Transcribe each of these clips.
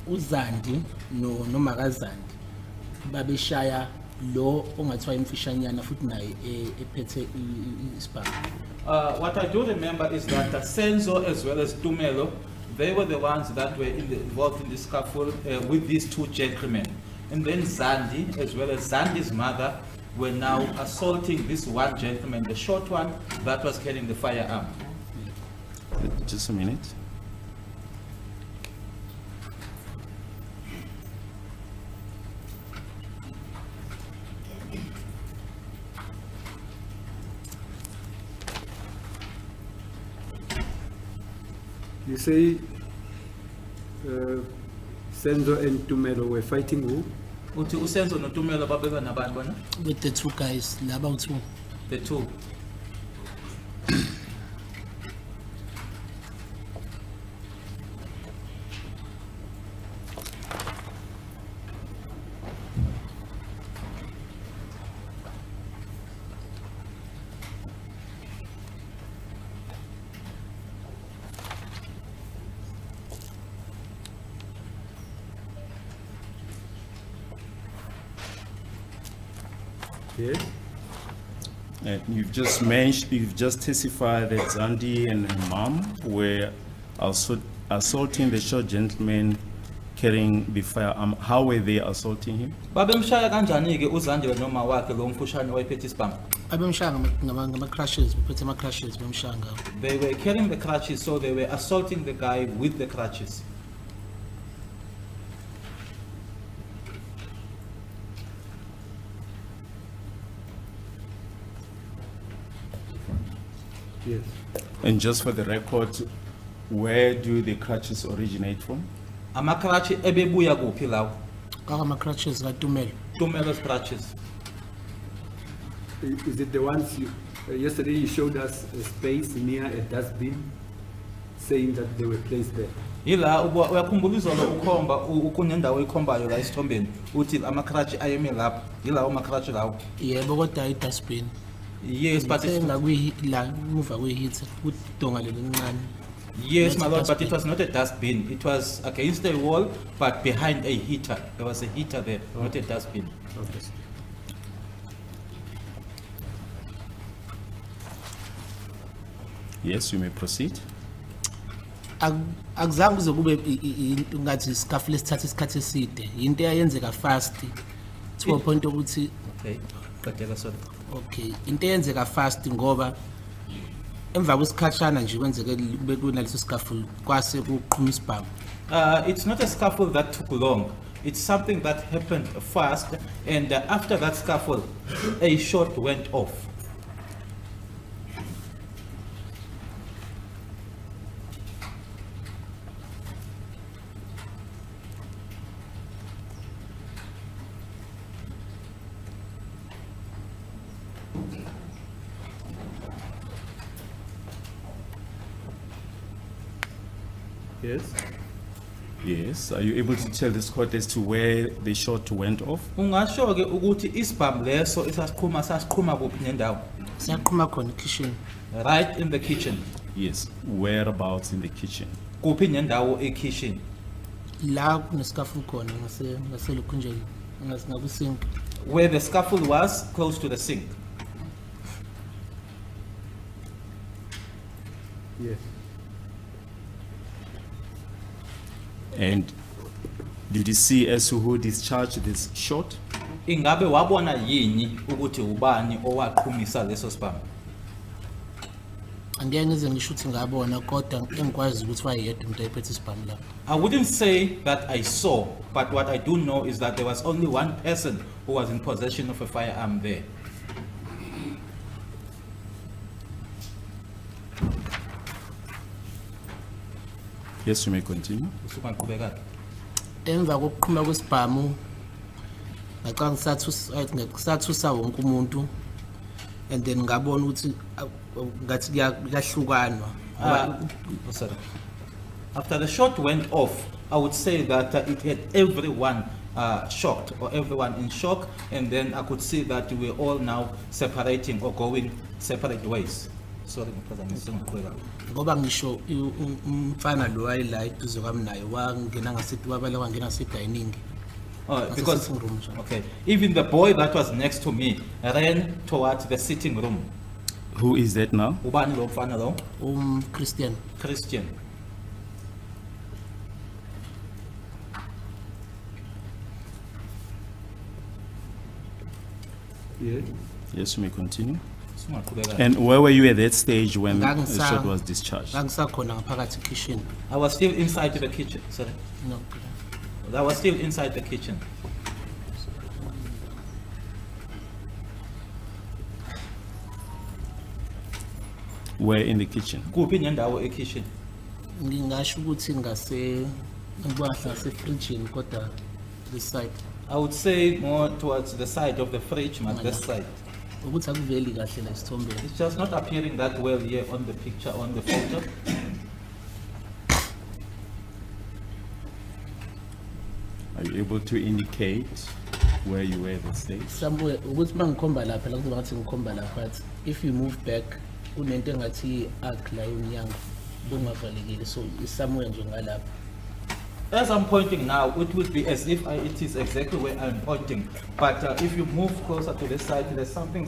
uZandi noMakazandi babeshaya lo ongathiwa imfishanyana futhi naye ephethe isibhamu. What I do remember is that Senzo as well as Tumelo, they were the ones that were involved in the scuffle with these two gentlemen. And then Zandi, as well as Zandi's mother, were now assaulting this one gentleman, the short one that was carrying the firearm. Just a minute. You say Senzo and Tumelo were fighting who? Uthi uSenzo noTumelo babeka nabani bona? With the two guys, laba two. The two. Yes. And you've just mentioned, you've just testified that Zandi and her mom were also assaulting the short gentleman carrying the firearm. How were they assaulting him? Babemshaya kanjani ke uZandi noma wakhe lo mfushane wayephethe isibhamu? Abemshaya ngama-crashes, bephethe ama-crashes bemshaya ngawo. They were carrying the crutches, so they were assaulting the guy with the crutches. Yes. And just for the record, where do the crutches originate from? Amakrachi ebebuya kuphi lawo? Ama-crashes kaTumelo. Tumelo's crutches. Is it the ones you, yesterday you showed us a space near a dustbin, saying that they were placed there? Yila uyakhumbula izolo ukhomba kunendawo ikhombayo la isithombeni uthi amakrachi ayeme lapha yila amakrachi lawo. Yebo kodwa i-dustbin. Yes, but it's, la muva kwe-heater udonga leli lincane. yes, my lord, but it was not a dustbin. It was against a wall, but behind a heater. There was a heater there, not a dustbin. Okay. Yes, you may proceed. Akuzange kuze kube ngathi isikhafu lesithatha isikhathi eside. Into eyenzeka fast to a point ukuthi Okay, qedela sorry. okay, into eyenzeka fast ngoba emva kwesikhatshana nje kwenzeke kube kunaleso scuffle kwase kuqhuma isibhamu. It's not a scuffle that took long. It's something that happened fast, and after that scuffle, a shot went off. Yes. Yes. Are you able to tell this court as to where the shot went off? Ungasho ke ukuthi isibhamu leso sasiqhuma kuphi nendawo? Siyaqhuma khona kitchen. Right in the kitchen. Yes. Whereabouts in the kitchen? Kuphi nendawo e-kitchen. La kunescuffle khona ngaselokhu nje ngakusink. Where the scuffle was, close to the sink. Yes. And did you see as to who discharged this shot? Ingabe wabona yini ukuthi ubani owaqhumisa leso sibhamu? Angeke ngize ngisho ukuthi ngabona kodwa engikwazi ukuthi wayedwa umuntu ayephethe isibhamu la. I wouldn't say that I saw, but what I do know is that there was only one person who was in possession of a firearm there. Yes, you may continue. Usuka ngiqhubeka. Emva kokuqhuma kwesibhamu ngacanga ngisathusa wonke umuntu and then ngabona ukuthi ngathi kuyahlukanwa. Sorry. After the shot went off, I would say that it had everyone shocked or everyone in shock, and then I could see that we were all now separating or going separate ways. Sorry, ngiphazamisa ngiqhubeka. ngoba ngisho umfana lo wayela eduze kwami naye wangena ngasithi wabala wangena ngasidining. Because, sitting room, sir. okay, even the boy that was next to me ran towards the sitting room. Who is that now? Ubani lo mfana lo? Christian. Christian. Yeah. Yes, you may continue. Singaqhubeka. And where were you at that stage when the Ngangisa- shot was discharged? Ngangisakhona ngaphakathi kitchen. I was still inside the kitchen, sorry. No. I was still inside the kitchen. Where in the kitchen? Kuphi nendawo e-kitchen? Ngingasho ukuthi ngasefridgini kodwa this side. I would say more towards the side of the fridge, not this side. Ukuthi akuveli kahle la isithombeni. It's just not appearing that well here on the picture, on the photo. Are you able to indicate where you were at that stage? Somewhere ukuthi mangikhomba lapha la kuzoba ngathi ngikhomba lapha athi if you move back kunento engathi arc la yomnyango bungavalekile so is somewhere nje ngalapha. As I'm pointing now, it would be as if it is exactly where I'm pointing. But if you move closer to this side, there's something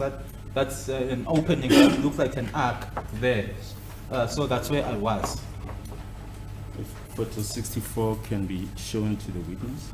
that's an opening that looks like an arc there. So that's where I was. If photo 64 can be shown to the witness.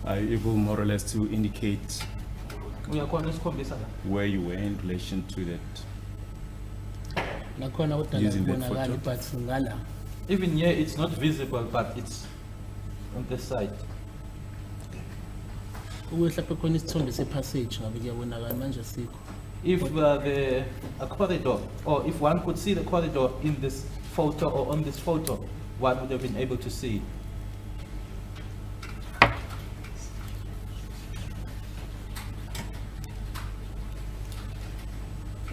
Are you able more or less to indicate Uyakhona usikhombisa la? where you were in relation to that? Nakhona kodwa Using that ngibonakala photo. but ngala. Even here, it's not visible, but it's on this side. Ukwehla phe khona isithombe sepassage ngabe kuyabonakala manje sikho. If a corridor, or if one could see the corridor in this photo or on this photo, one would have been able to see.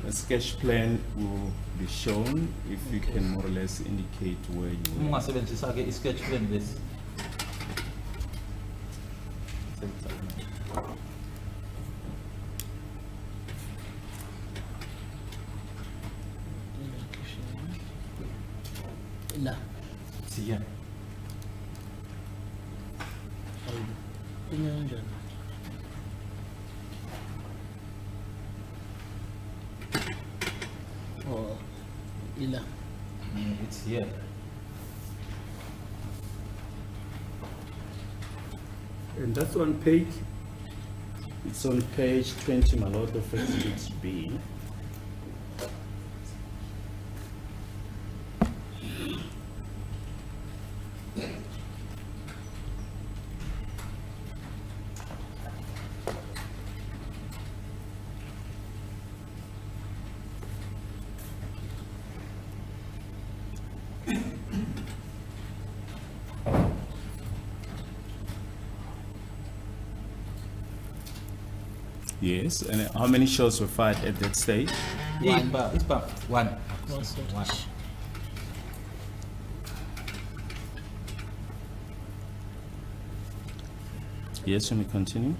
A sketch plan will be shown if you can more or less indicate where you were. Ungasebenzisa-ke i-sketch plan this. La. See here. Kunyanjani? Oh, ila. It's here. And that's on page. It's on page 20, my lord, of Exhibit B. Yes, and how many shots were fired at that stage? It's back. One. One. Yes, you may continue.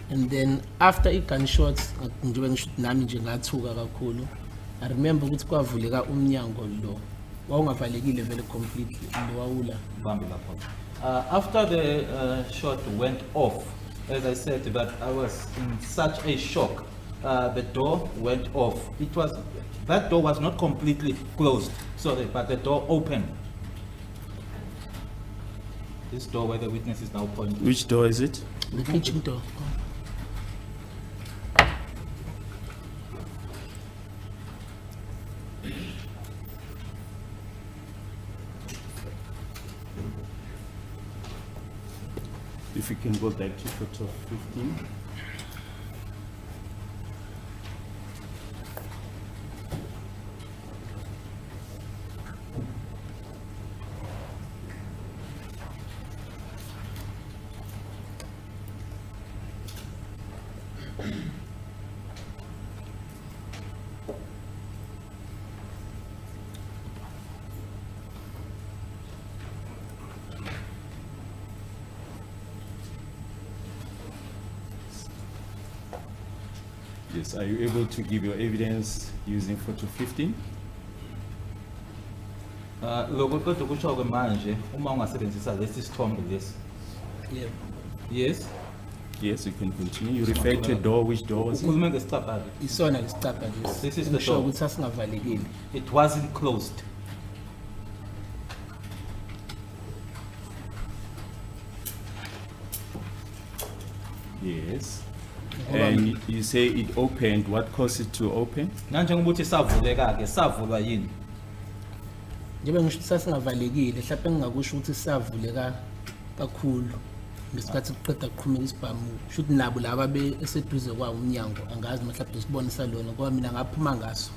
And then after i-gunshots njengoba ngisho ukuthi nami nje ngathuka kakhulu. I remember ukuthi kwavuleka umnyango lo. Wawungavalekile vele completely lo wawula. Bambi lapho. After the shot went off, as I said, that I was in such a shock. The door went off. That door was not completely closed, sorry, but the door opened. This door where the witness is now pointing. Which door is it? The kitchen door. If you can go back to photo 15. Yes, are you able to give your evidence using photo 15? Loko kodwa kusho manje uma ungasebenzisa lesi sithombe lesi. Yebo. Yes. Yes, you can continue. You refer to a door, which door was it? Ukhuluma ngesicabha. Isona lesicapha lesi. This is the Ngisho door. ukuthi sasingavalekile. It wasn't closed. Yes. And you say it opened, what caused it to open? Nanjengoba uthi savuleka ke savulwa yini? Njengoba ngisho ukuthi sasingavalekile, mhlawumbe engingakusho ukuthi savuleka kakhulu. Ngesikhathi kuqeda kuqhumeka isibhamu, shothi nabo laba eseduze kwawo umnyango angazi mhlawumbe sibonisa lona ngoba mina ngaphuma ngaso.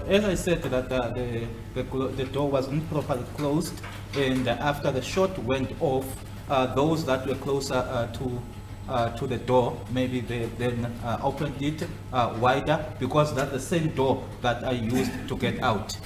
As I said that the door wasn't properly closed, and after the shot went off, those that were closer to the door, maybe they then opened it wider, because that's the same door that I used to get out.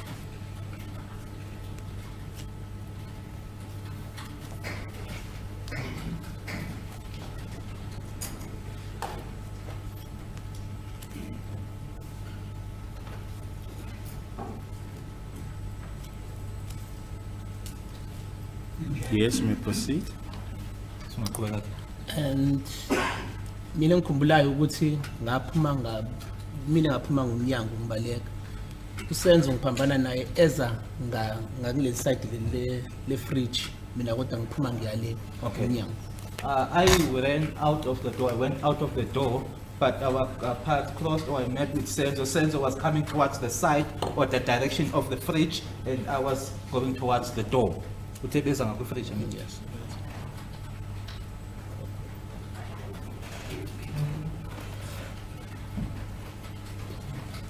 Yes, you may proceed. And mina ngikhumbulayo ukuthi mina ngaphuma ngomnyango ngibaleka. uSenzo ngiphambana naye eza ngakule side le fridge mina kodwa ngiphuma ngiyale emnyango. I ran out of the door. I went out of the door, but our path crossed, or I met with Senzo. Senzo was coming towards the side or the direction of the fridge, and I was going towards the door. Utebeza ngakwi fridge, I mean, yes.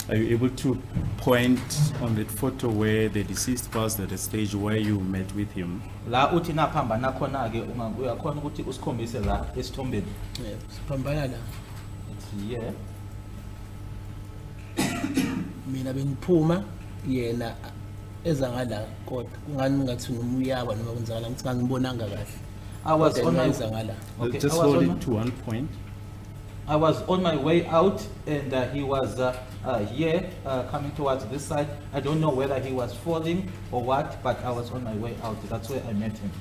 Are you able to point on that photo where the deceased was at the stage where you met with him? La uthi naphambana khona ke uyakhona ukuthi usikhombise la esithombeni. Yebo, siphambana la. It's here. Mina bengiphuma yena eza ngala kodwa kungani ngathi ngumuyaba noma kwenzakala ukuthi ngangibonanga kahle. I was on my eza ngala. Okay, Just I was hold on it to one point. I was on my way out, and he was here, coming towards this side. I don't know whether he was falling or what, but I was on my way out. That's where I met him.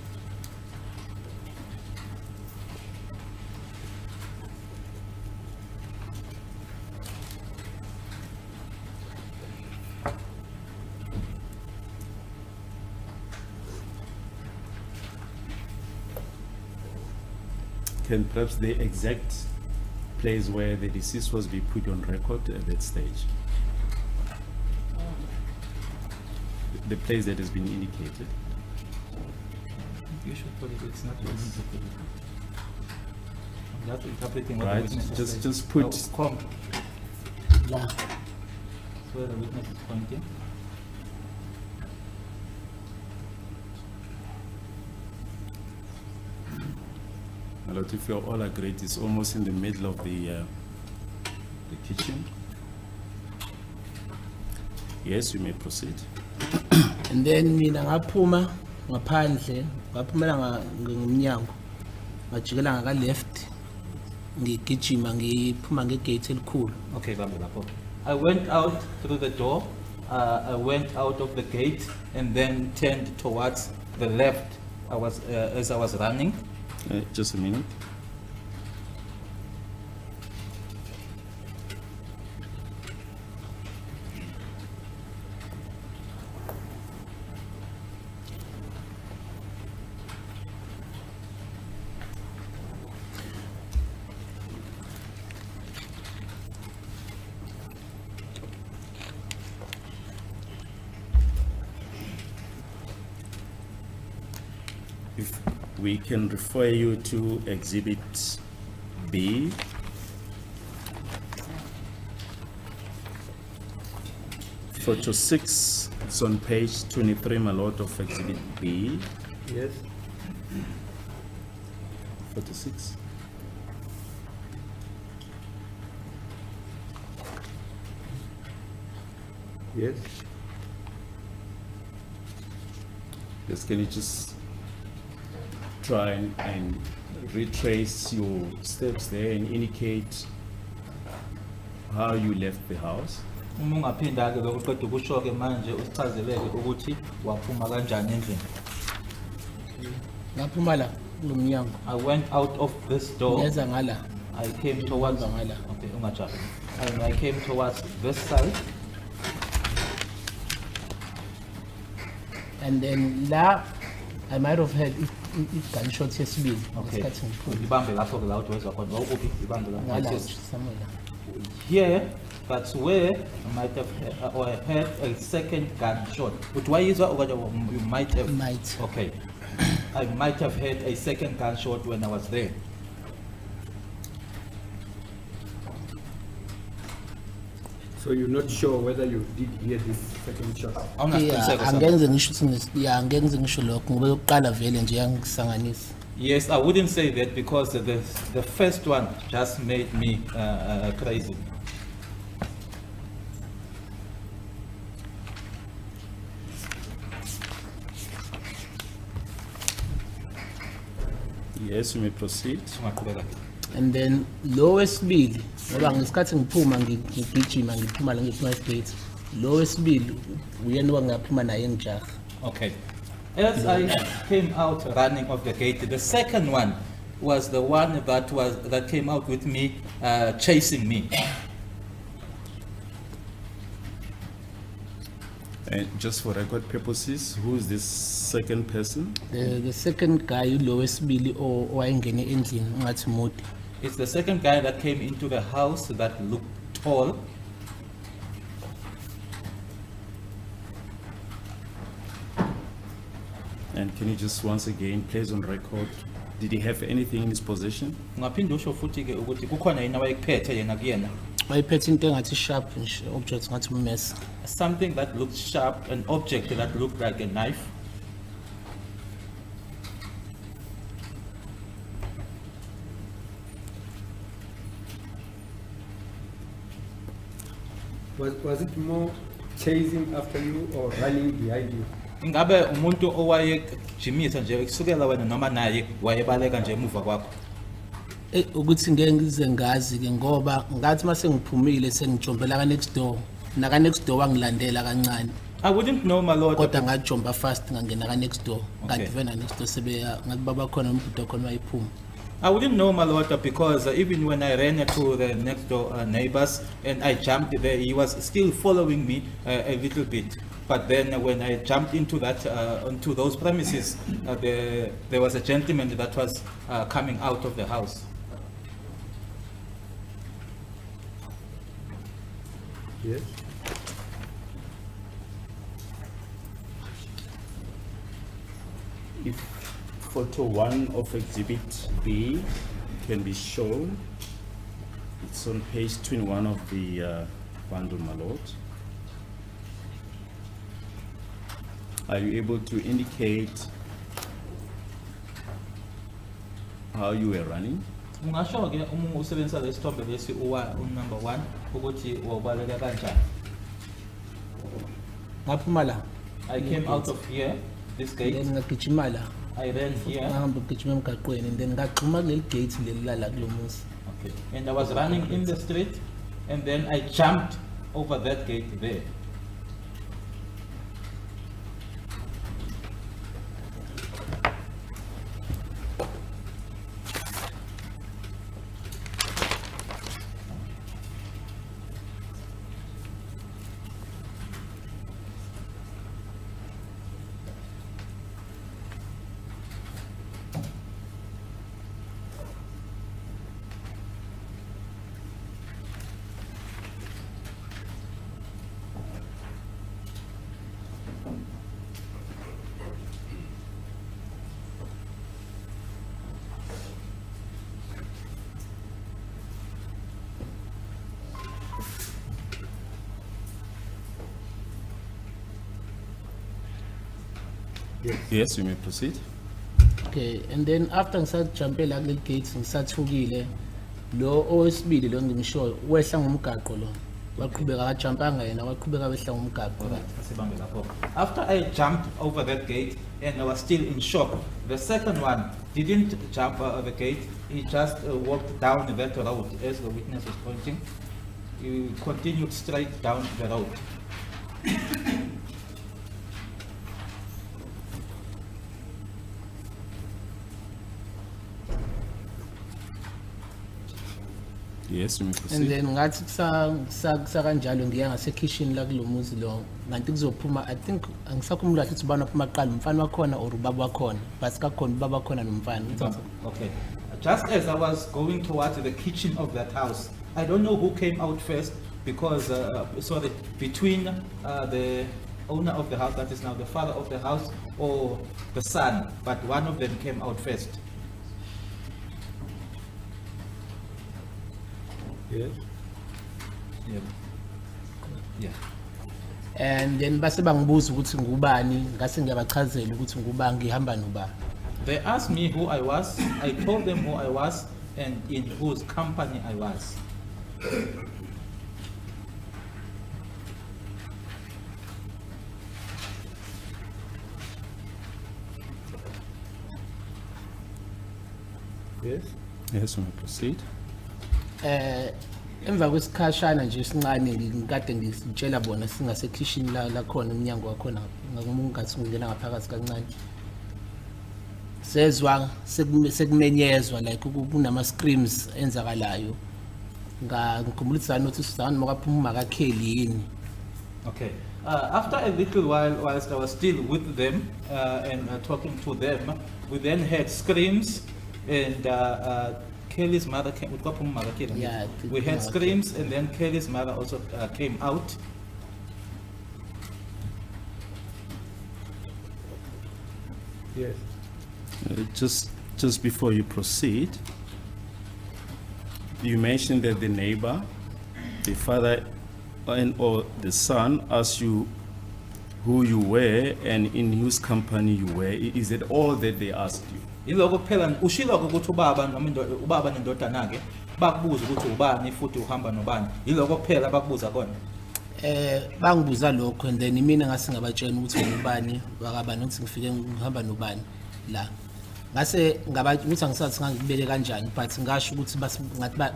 Can perhaps the exact place where the deceased was be put on record at that stage? The place that has been indicated. You should put it, it's not your need to put it. I'm just interpreting what Right, the witness is saying. just put- Oh, come. La. That's where the witness is pointing. A lot, if you're all agreed, it's almost in the middle of the kitchen. Yes, you may proceed. And then mina ngaphuma ngaphandle ngaphumela ngomnyango ngajikela ngaka left ngigijima ngiphuma ngegate elikhulu. Okay, I went out through the door, I went out of the gate, and then turned towards the left. As I was running. Just a minute. If we can refer you to Exhibit B. Photo 6, it's on page 23, my lord, of Exhibit B. Yes. Photo 6. Yes. Yes, can you just try and retrace your steps there and indicate how you left the house. Uma ungaphinda ke lokuqeda ukusho ke manje usichazeleke ukuthi waphuma kanjani endlini. Ngaphuma la kulo mnyango. I went out of this door. Ngeza ngala. I came towards ngala. Okay, ungajabu. And I came towards this side. And then la I might have had gunshot yesibili. Okay. Ngesikhathi ngiphuma. Ibambe lapho ke la uthi khona. Wawuphi? Ibambe lapho. Ngala Yes. somewhere la. Here, that's where I might have or I heard a second gunshot. But why is that? You might have. Might. Okay. I might have heard a second gunshot when I was there. So you're not sure whether you did hear this second shot? I'm not Yeah, angeke ngisho ukuthi yeah angeke ngisho lokho ngoba yokuqala vele nje yangisanganisa. Yes, I wouldn't say that because the first one just made me crazy. Yes, you may proceed. Ungaqhubeka. And then lo wesibili ngoba ngesikhathi ngiphuma ngigijima ngiphuma la ngiphuma estate. Lo wesibili uyena wangaphuma naye ngijaha. Okay. As I came out running off the gate, the second one was the one that came out with me, chasing me. And just for record purposes, who is this second person? The second guy lo wesibili owayengene endlini ngathi modi. It's the second guy that came into the house that looked tall. And can you just once again place on record, did he have anything in his possession? Ungaphinde usho futhi ke ukuthi kukhona yini awayekuphethe yena kuyena. Wayephethe into engathi sharp nje object ngathi ummesa. Something that looked sharp, an object that looked like a knife. Was it more chasing after you or running behind you? Ingabe umuntu owayekujimisa nje kusukela wena noma naye wayebaleka nje emuva kwakho. Ukuthi ngeke ngize ngazi ke ngoba ngathi mase ngiphumile sengijombela ka next door. Naka next door wangilandela kancane. I wouldn't know my lord. Kodwa ngajomba fast ngangena ka next door. Okay. Kanti vena next door sebeya ngathi baba khona umuntu khona wayiphuma. I wouldn't know my lord because even when I ran to the next door neighbors and I jumped there, he was still following me a little bit. But then when I jumped into that onto those premises, there was a gentleman that was coming out of the house. Yes. If photo 1 of exhibit B can be shown, it's on page 21 of the bundle, my lord. Are you able to indicate how you were running? Ungasho ke uma usebenzisa lesithombe lesi number 1 ukuthi wabaleka kanjani. Ngaphuma la. I came out of here, this gate. Then ngagijima la. I ran here. Ngahamba ngigijima emgaqweni and then ngaqhuma kuleli gate leli la kulomuzi. Okay. And I was running in the street and then I jumped over that gate there. Yes, you may proceed. Okay, and then after ngisajumpe la kuleli gate ngisathukile lo owesibili lo ngimsho wehla ngomgaqo lo. Waqhubeka kajumpanga yena waqhubeka wehla ngomgaqo. After I jumped over that gate and I was still in shock, the second one didn't jump over the gate. He just walked down that road as the witness was pointing. he continued straight down the road. Yes, you may And proceed. then ngathi kusakanjalo ngiya ngasekitchen la kulomuzi lo kanti kuzophuma I think angisakhumbula ukuthi ubani waphuma kuqala umfana wakhona or ubaba wakhona basi kakhona ubaba wakhona nomfana. Okay. Just as I was going towards the kitchen of that house, I don't know who came out first because, between the owner of the house, that is now the father of the house, or the son, but one of them came out first. Yes. Yeah. Yeah. And then base bangibuza ukuthi ngubani ngase ngiyabachazela ukuthi ngubani ngihamba nobani. They asked me who I was, I told them who I was and in whose company I was. Yes. Yes, you may proceed. Emva kwesikhashana nje sincane ngikade ngisitshela bona singase kitchen la khona umnyango wakhona ngathi ngingena ngaphakathi kancane. Sezwa sekumenyezwa like kunama screams enzakalayo. Ngikhumbula ukuthi notice sana makaphuma makakheli yini. Okay. After a little while, whilst I was still with them and talking to them, we then heard screams and Kelly's mother came. Yeah, We heard screams and then Kelly's mother also came out. Yes. Just before you proceed, you mentioned that the neighbor, the father or the son asked you who you were and in whose company you were. Is it all that they asked you? Iloko kuphela ushilo ukuthi ubaba nendodana ke bakubuza ukuthi ubani futhi uhamba nobani. Iloko kuphela bakubuza kona. Bangibuza lokho and then mina ngase ngabatshela ukuthi ngubani wakabani ukuthi ngifike ngihamba nobani la. Ngase ngabathi ukuthi angisathi ngangibeke kanjani but ngasho ukuthi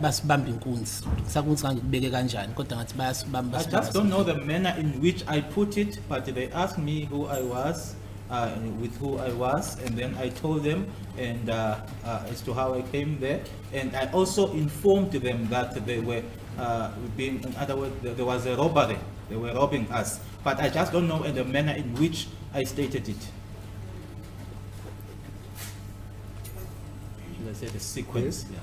basibamba inkunzi. Ngisakuthi ngangibeke kanjani kodwa ngathi bayasibamba. I just don't know the manner in which I put it, but they asked me who I was, with who I was, and then I told them and as to how I came there, and I also informed them that they were being, in other words, there was a robbery. They were robbing us, but I just don't know in the manner in which I stated it. Should I say the sequence? Yeah.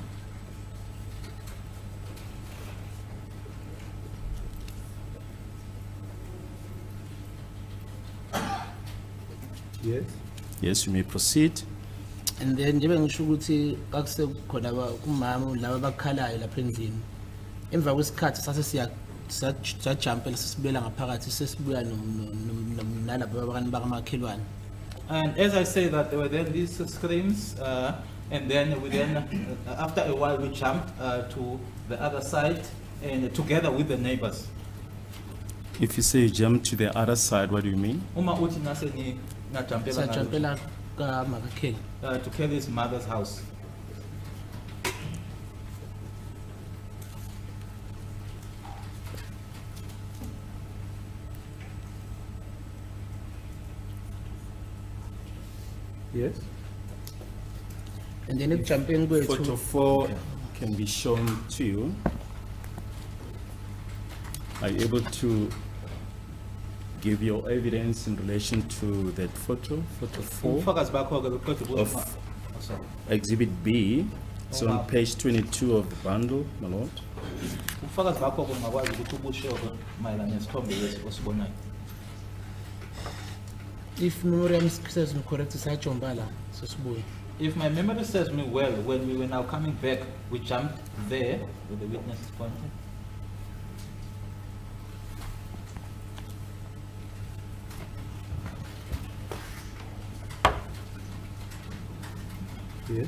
Yes. Yes, you may proceed. And then njengoba ngisho ukuthi akuse khona umama laba bakhalayo lapha endlini. Emva kwesikhathi sase siyajumpela sisibela ngaphakathi sesibuya nalabo abanye bakamakhelwane. And as I say that there were then these screams, and then we then, after a while, we jumped to the other side and together with the neighbors. If you say you jump to the other side, what do you mean? Uma uthi nase ni najumpela Sajumpela kaMakakheli. to Kelly's mother's house. Yes. And then ekujumpeni Photo kwethu 4 can be shown to you. Are you able to give your evidence in relation to that photo, photo 4, Ubufakazi bakho ke beqeda ukuthi Of- oh, sorry. exhibit B? It's on Wow. page 22 of the bundle, my lord. Ubufakazi bakho ke ungakwazi ukuthi ubusho ke mayelana nesithombe lesi osibonayo. if memory says me correct sajomba la sosibuya. If my memory serves me well, when we were now coming back, we jumped there with the witnesses pointing. Yes.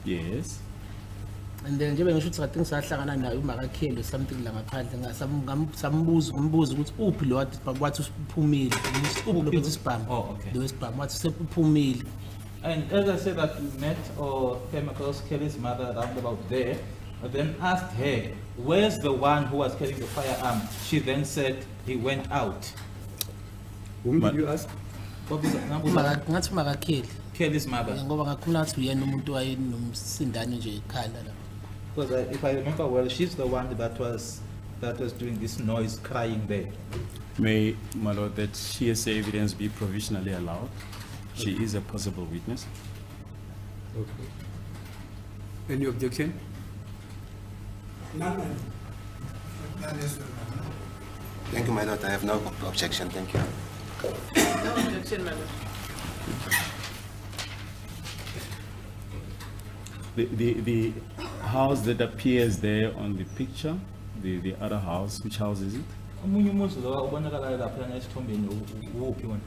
Yes. And then njengoba ngisho ukuthi kade ngisahlangana naye uMakakheli something la ngaphandle sambuza umbuzo ukuthi uphi lo wathi uphumile uphi lo isibhamu Oh, okay. lo isibhamu wathi sephumile And as I said that we met or came across Kelly's mother around about there, I then asked her, where's the one who was carrying the firearm? She then said he went out. Whom Ma- did you ask? Ngathi makakheli. Kelly's mother. Ngoba ngakhula ngathi uyena umuntu wayenomsindane nje ekhala la. Because if I remember well, she's the one that was doing this noise, crying there. May, my lord, that hearsay evidence be provisionally allowed. She is a possible witness. Okay. Any objection? None, thank you, my lord. I have no objection. Thank you. No objection, my lord. The house that appears there on the picture, the other house, which house is it? Omunye umuzi lo ubonakala lapha esithombeni uphi wona?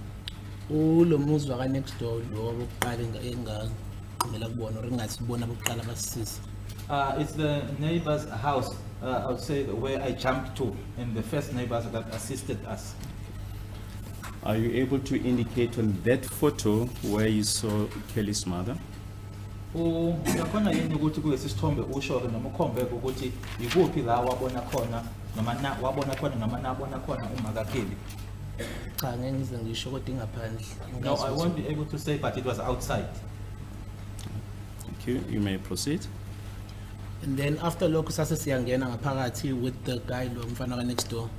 Ulo muzi waka next door lo oqala engaqhumela kubona or engasibona bokuqala basisiza. It's the neighbor's house, I would say, where I jumped to, and the first neighbors that assisted us. Are you able to indicate on that photo where you saw Kelly's mother? Uyakhona yini ukuthi kulesi sithombe usho noma ukhombe ukuthi ikuphi la wabona khona noma wabona khona noma nabona khona uma kaKelly? Cha ngeke ngize ngisho kodwa ingaphandle. No, I won't be able to say, but it was outside. Thank you. You may proceed. And then after lokho sase siyangena ngaphakathi with the guy lo mfana ka next door.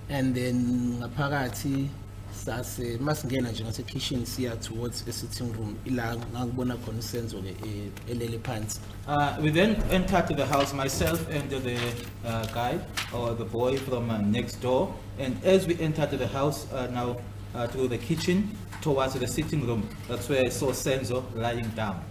And then ngaphakathi sase masingena nje ngase kitchen siya towards the sitting room ila ngakubona khona uSenzo ke elele phansi. We then entered the house, myself and the guy or the boy from next door. And as we entered the house now to the kitchen towards the sitting room, that's where I saw Senzo lying down.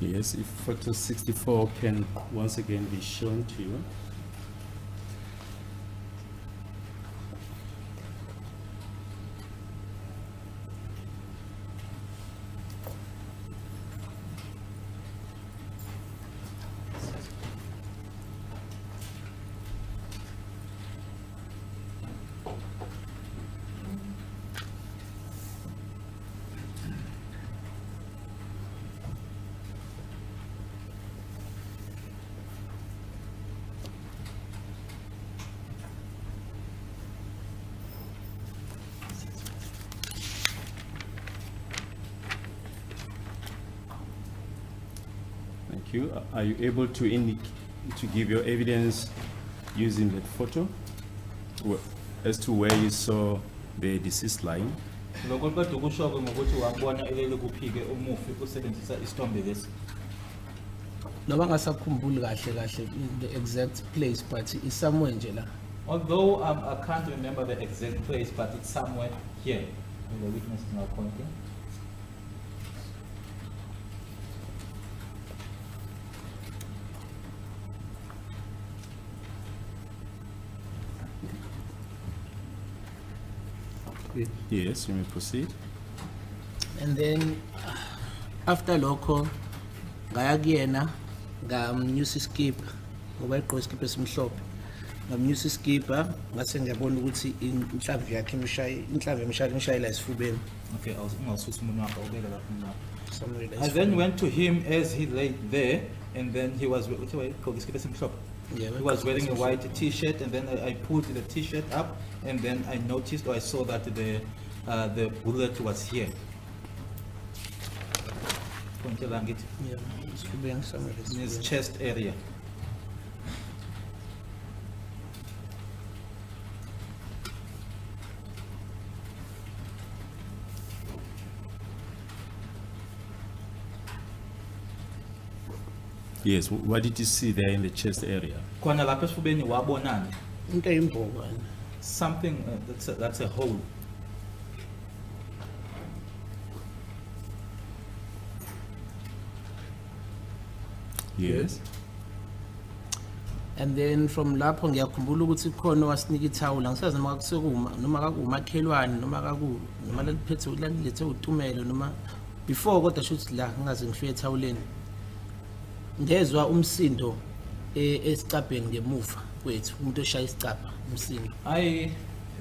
Yes, if photo 64 can once again be shown to you. Thank you. Are you able to give your evidence using that photo as to where you saw the deceased lying? Lokho kodwa kusho ngokuthi wabona elele kuphike umufi usebenzisa isithombe lesi. Noba ngasakhumbuli kahle the exact place but it's somewhere nje la. Although I can't remember the exact place, but it's somewhere here. And the witness is now pointing. Yes, you may proceed. And then after lokho ngaya kuyena ngamnyusa iskip ngoba iqo iskip esimhlophe ngamnyusa iskipa ngase ngiyabona ukuthi inhlamvu yakhe imshayela esifubeni. Okay, ungasusa umuntu wakho ubeka lapho lapho. Somewhere I then went to him as he lay there, and then he was Yeah, he was wearing a white T-shirt, and then I pulled the T-shirt up, and then I noticed or I saw that the bullet was here. Yeah, esifubeni somewhere In his esifubeni. chest area. Yes, what did you see there in the chest area? Khona lapha esifubeni wabonani? Into eyimbokwane. Something that's a hole. Yes. And then from lapho ngiyakhumbula ukuthi khona wasinika ithawula ngisazi noma kusekuma noma kakumakhelwane noma noma laliphethe lalilethe utumelo noma before kodwa shuthi la ngingaze ngifike ethawuleni ngezwa umsindo esicabheni ngemuva kwethu umuntu oshaya isicabha umsindo.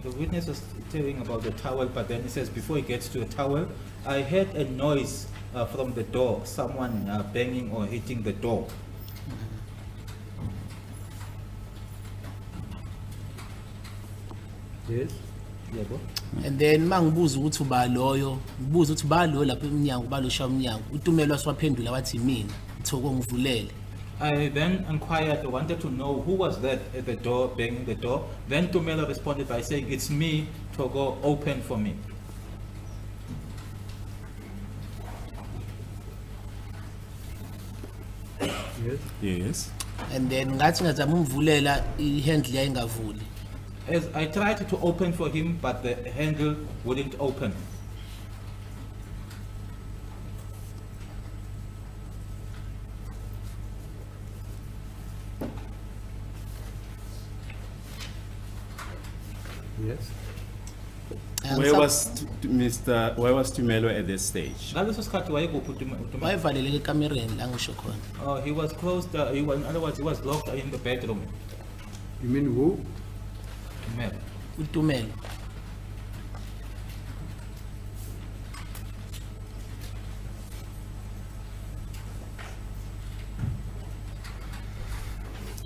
The witness was telling about the towel, but then he says before he gets to the towel, I heard a noise from the door, someone banging or hitting the door. Yes. Yebo. And then mangibuza ukuthi uba loyo ngibuza ukuthi ba lo lapha eminyango ba lo shaya umnyango uTumelo waswaphendula wathi mina Mthoko ngivulele. I then inquired, I wanted to know who was that at the door, banging the door. Then Tumelo responded by saying, it's me, Togo, open for me. Yes. Yes. And then ngathi ngazama umvulela ihandle yayingavuli. As I tried to open for him, but the handle wouldn't open. Yes. Where was Tumelo at this stage? Ngaleso sikhathi wayekuphi uTumelo? wayevaleleke ekamereni la ngisho khona. Oh, he was closed, in other words, he was locked in the bedroom. You mean who? Tumelo. uTumelo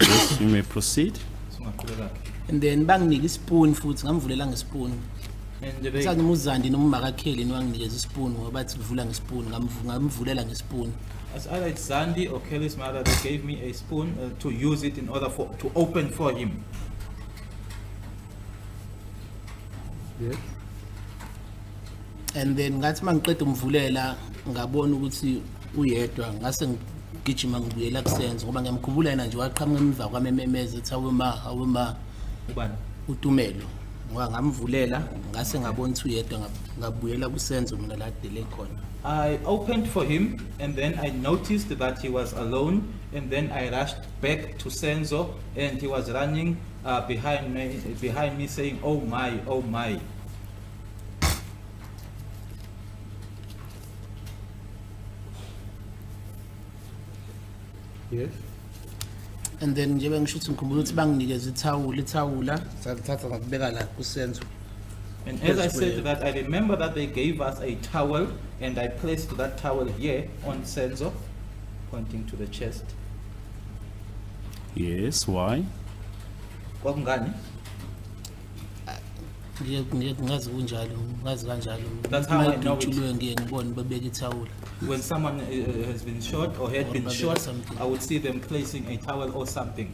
Yes, you may proceed. Singaqhubeka. and then banginika ispoon futhi ngamvulela ngespoon. And they, Sathi umuzandi noma makakheli niwanginikeza ispoon ngoba bathi kuvula ngespoon ngamvulela ngespoon. as either it's Zandi or Kelly's mother, they gave me a spoon to use it in order to open for him. Yes. And then ngathi mangiqeda umvulela ngabona ukuthi uyedwa ngase ngigijima ngibuyela kusenzo ngoba ngiyamkhumbula yena nje waqhamuka emva kwamememeza ethi awema Ubani? uTumelo ngoba ngamvulela ngase ngabona ukuthi uyedwa ngabuyela kusenzo mina la dele khona. I opened for him, and then I noticed that he was alone, and then I rushed back to Senzo, and he was running behind me saying, oh my, oh my. Yes. And then njengoba ngisho ukuthi ngikhumbula ukuthi banginikeza ithawula sathatha ngakubeka la kusenzo. And as I said that, I remember that they gave us a towel, and I placed that towel here on Senzo, pointing to the chest. Yes, why? Kwakungani? Ngazi kunjalo ngazi kanjalo. That's how I know it. Ngithulwe ngiye ngibone babeka ithawula. When someone has been shot or had Or been maybe shot, something. I would see them placing a towel or something.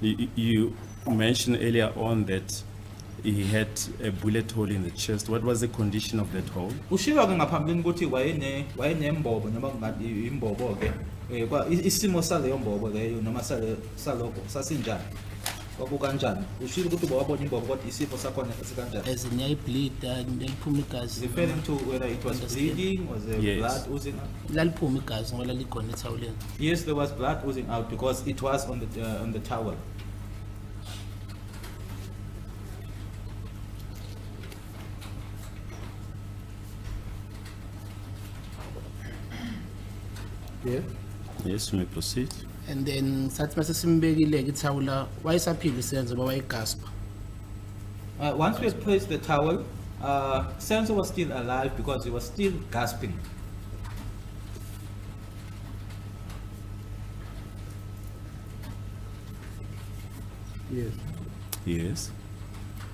You mentioned earlier on that he had a bullet hole in the chest. What was the condition of that hole? Ushiwa ke ngaphambilini ukuthi wayenembobo noma kungathi imbobo ke isimo saleyo mbobo leyo noma saloko sasinjani kwakukanjani ushilo ukuthi wabona imbobo kodwa isifo sakhona sikanjani As in yayibleed ngeliphuma igazi. referring to whether it was bleeding, was there Yes. blood oozing out? Laliphuma igazi ngoba lalikhona ethawuleni. Yes, there was blood oozing out because it was on the towel. Yes. Yes, you may proceed. And then sathi mase simbekile ke ithawula wayesaphila isenzo ngoba wayegaspa. Once we had placed the towel, Senzo was still alive because he was still gasping. Yes. Yes.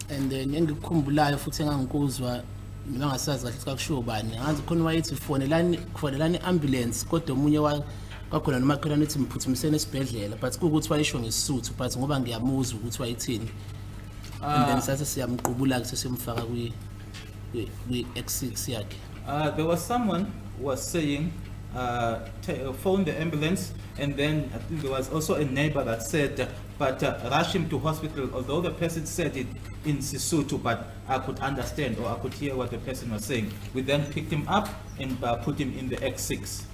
And then engikukhumbulayo futhi engangikuzwa noma ngasazi kahle kakusho bani ngazi khona wayethi fonelani ambulance kodwa omunye kwakhona nomakhelwane uthi mphuthumisene esibhedlela but kuukuthi wayesho ngesisuthu but ngoba ngiyamuzwa ukuthi wayithini. And then sase siyamqubula ke sesiyomfaka kwi X6 yakhe. There was someone who was saying, phone the ambulance, and then I think there was also a neighbor that said, but rush him to hospital, although the person said it in Sisutu, but I could understand or I could hear what the person was saying. We then picked him up and put him in the X6.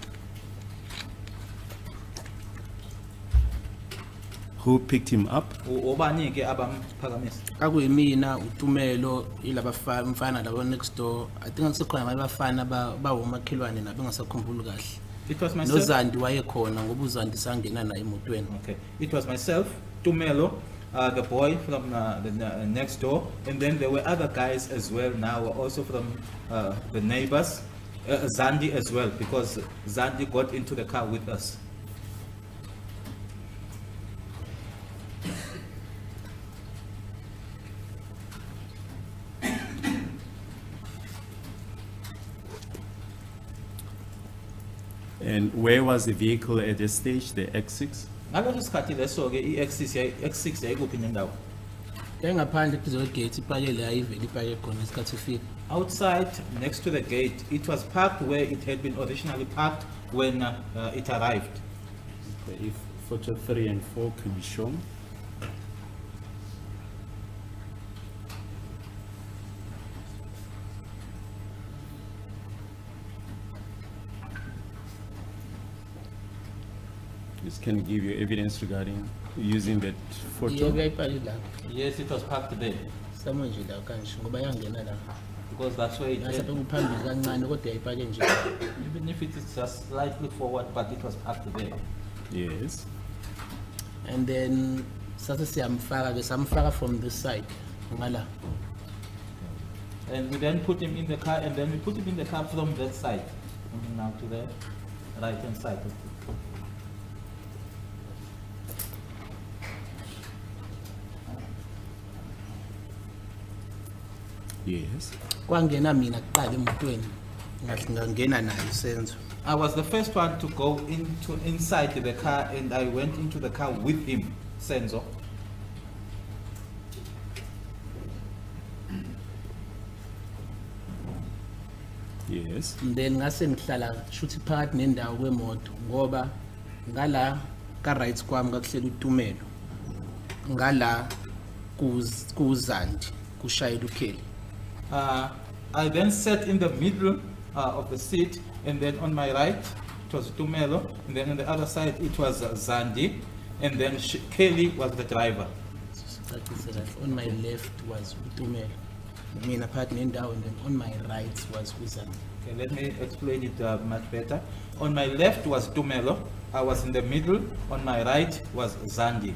Who picked him up? Obani ke abamphakamisa. Akuyimina uTumelo ilaba mfana labo next door. I think akusekhona abafana bawomakhelwane nabo engasakhumbuli kahle. It was myself. Nozandi wayekhona ngoba uZandi sangena naye emotweni. Okay. It was myself, Tumelo, the boy from the next door, and then there were other guys as well now, also from the neighbors, Zandi as well, because Zandi got into the car with us. And where was the vehicle at this stage, the X6? Ngaleso sikhathi leso ke i-X6 yayikuphi nendawo? Ngaphandle phezu kwegate ipake la ivele ipake khona isikhathi ufika. Outside, next to the gate, it was parked where it had been originally parked when it arrived. Okay, if photo 3 and 4 can be shown. This can give you evidence regarding using that photo. Yebo ipake la. Yes, it was parked there, Samanje la kanje ngoba yangena la. because that's where it Ngase had. phambili kancane kodwa yayipake nje. Even if it is just slightly forward, but it was parked there. Yes. And then sase siyamfaka ke samfaka from this side. Ngala. And we then put him in the car, and then we put him in the car from that side, moving now to the right-hand side. Yes. Kwangena mina kuqala emotweni. Ngangena naye Senzo. I was the first one to go inside the car, and I went into the car with him, Senzo. Yes. And then ngase ngihlala shuthi phakathi nendawo kwemoto ngoba ngala ka right kwami kakuhlela uTumelo. Ngala kuzandi kushayela ukheli. I then sat in the middle of the seat, and then on my right it was Tumelo, and then on the other side it was Zandi, and then Kelly was the driver. That is right. On my left was uTumelo. Mina phakathi nendawo, and then on my right was uZandi. Okay, let me explain it much better. On my left was Tumelo, I was in the middle, on my right was Zandi.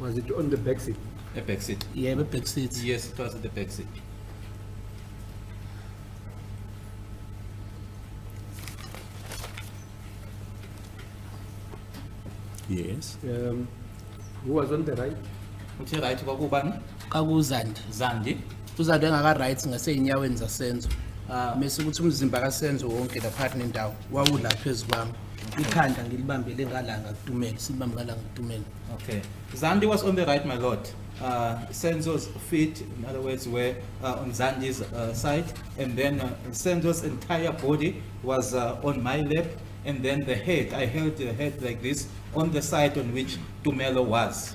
Was it on the back seat? The back seat. Yebo back seat. Yes, it was at the back seat. Yes. Who was on the right? Uthi right kwakubani? KakuZandi. Zandi. uZandi engaka right ngaseyinyaweni zaSenzo. Mase ukuthi umzimba kaSenzo wonke la phakathi nendawo wawula phezulu kwami. Ikhanda ngilibambele ngalanga kuTumelo, sibambe ngalanga kuTumelo. Okay. Zandi was on the right, my lord. Senzo's feet, in other words, were on Zandi's side, and then Senzo's entire body was on my lap, and then the head, I held the head like this on the side on which Tumelo was.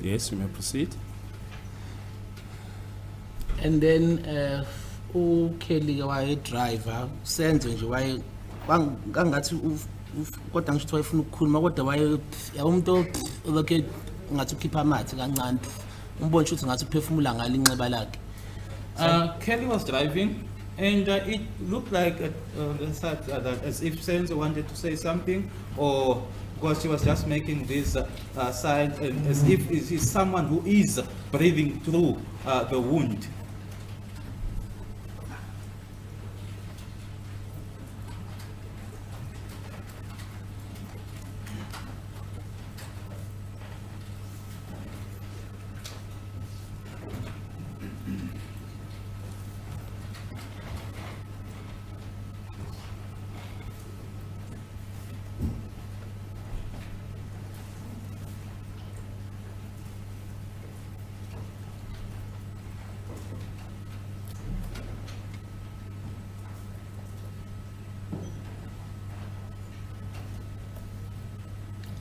Yes, you may proceed. And then uKelly waye driver Senzo nje waye kangathi kodwa ngisho wayefuna ukukhuluma kodwa waye umuntu lokho ngathi ukhipha amathe kancane umbone ukuthi ngathi uphefumula ngale inxeba lakhe. Kelly was driving, and it looked like as if Senzo wanted to say something, or because she was just making this sign, and as if he's someone who is breathing through the wound.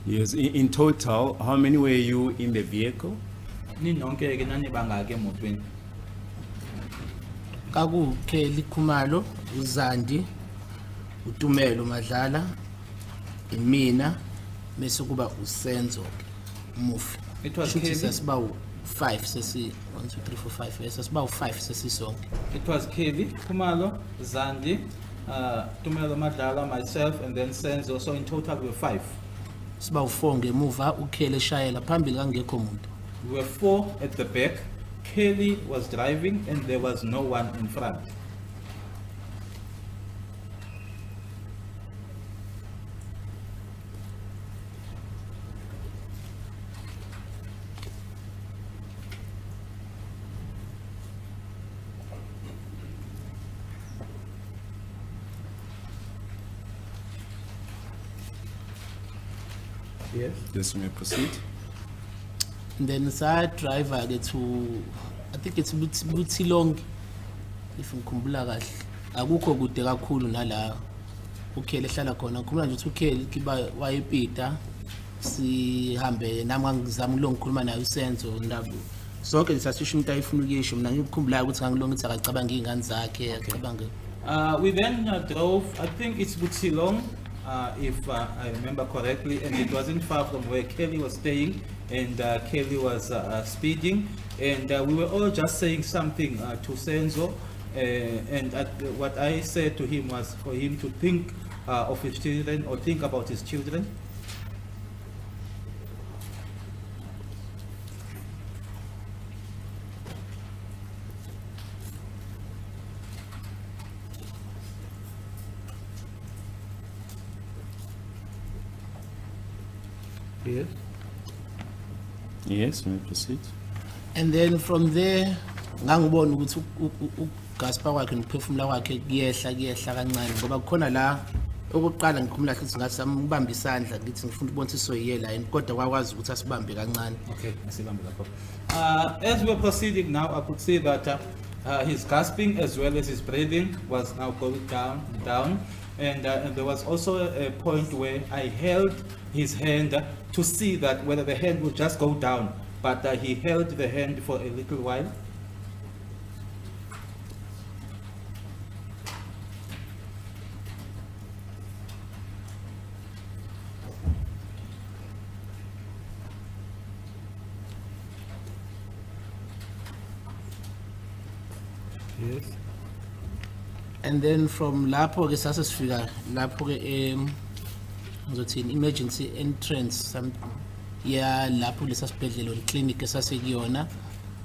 Yes, in total, how many were you in the vehicle? Ninonke ke nani bangaki emotweni? Kakukheli Khumalo, uZandi, uTumelo Madlala, imina, bese kuba uSenzo Mufi. It was Shuthi Kelly. sasiba 5 sesi 1 2 3 4 5 yes sasiba 5 sesisonke. It was Kelly, Kumalo, Zandi, Tumelo Madala, myself, and then Senzo. So in total we were 5. Siba u4 ngemuva ukhele eshayela phambili kangekho umuntu. We were 4 at the back. Kelly was driving and there was no one in front. Yes. Yes, you may proceed. And then sa driver ke to I think it's Butilong if ngikhumbula kahle. Akukho kude kakhulu nala ukhele ehlala khona. Ngikhumbula nje ukuthi ukhele kiba wayepita sihambe nami ngangizama ukulongikhuluma naye uSenzo ndaba sonke lesasisho umuntu ayifuna ukuyisho mina ngikukhumbula ukuthi ngangilongithi akacabanga izingane zakhe acabanga. We then drove, I think it's Butilong, if I remember correctly, and it wasn't far from where Kelly was staying, and Kelly was speeding, and we were all just saying something to Senzo, and what I said to him was for him to think of his children or think about his children. Yes. Yes, you may proceed. And then from there ngangibona ukuthi uGaspar wakhe nokuphefumula kwakhe kuyehla kancane ngoba kukhona la okokuqala ngikhumula ukuthi ngasami ngibamba isandla ngithi ngifuna ukubona sisoyiyela yini kodwa kwakwazi ukuthi asibambe kancane. Okay, as we were proceeding now, I could see that his gasping as well as his breathing was now going down. And there was also a point where I held his hand to see that whether the hand would just go down, but he held the hand for a little while. Yes. And then from lapho ke sasifika lapho ke ngizothini emergency entrance ya lapho lesasibhedlela leclinic esasekuyona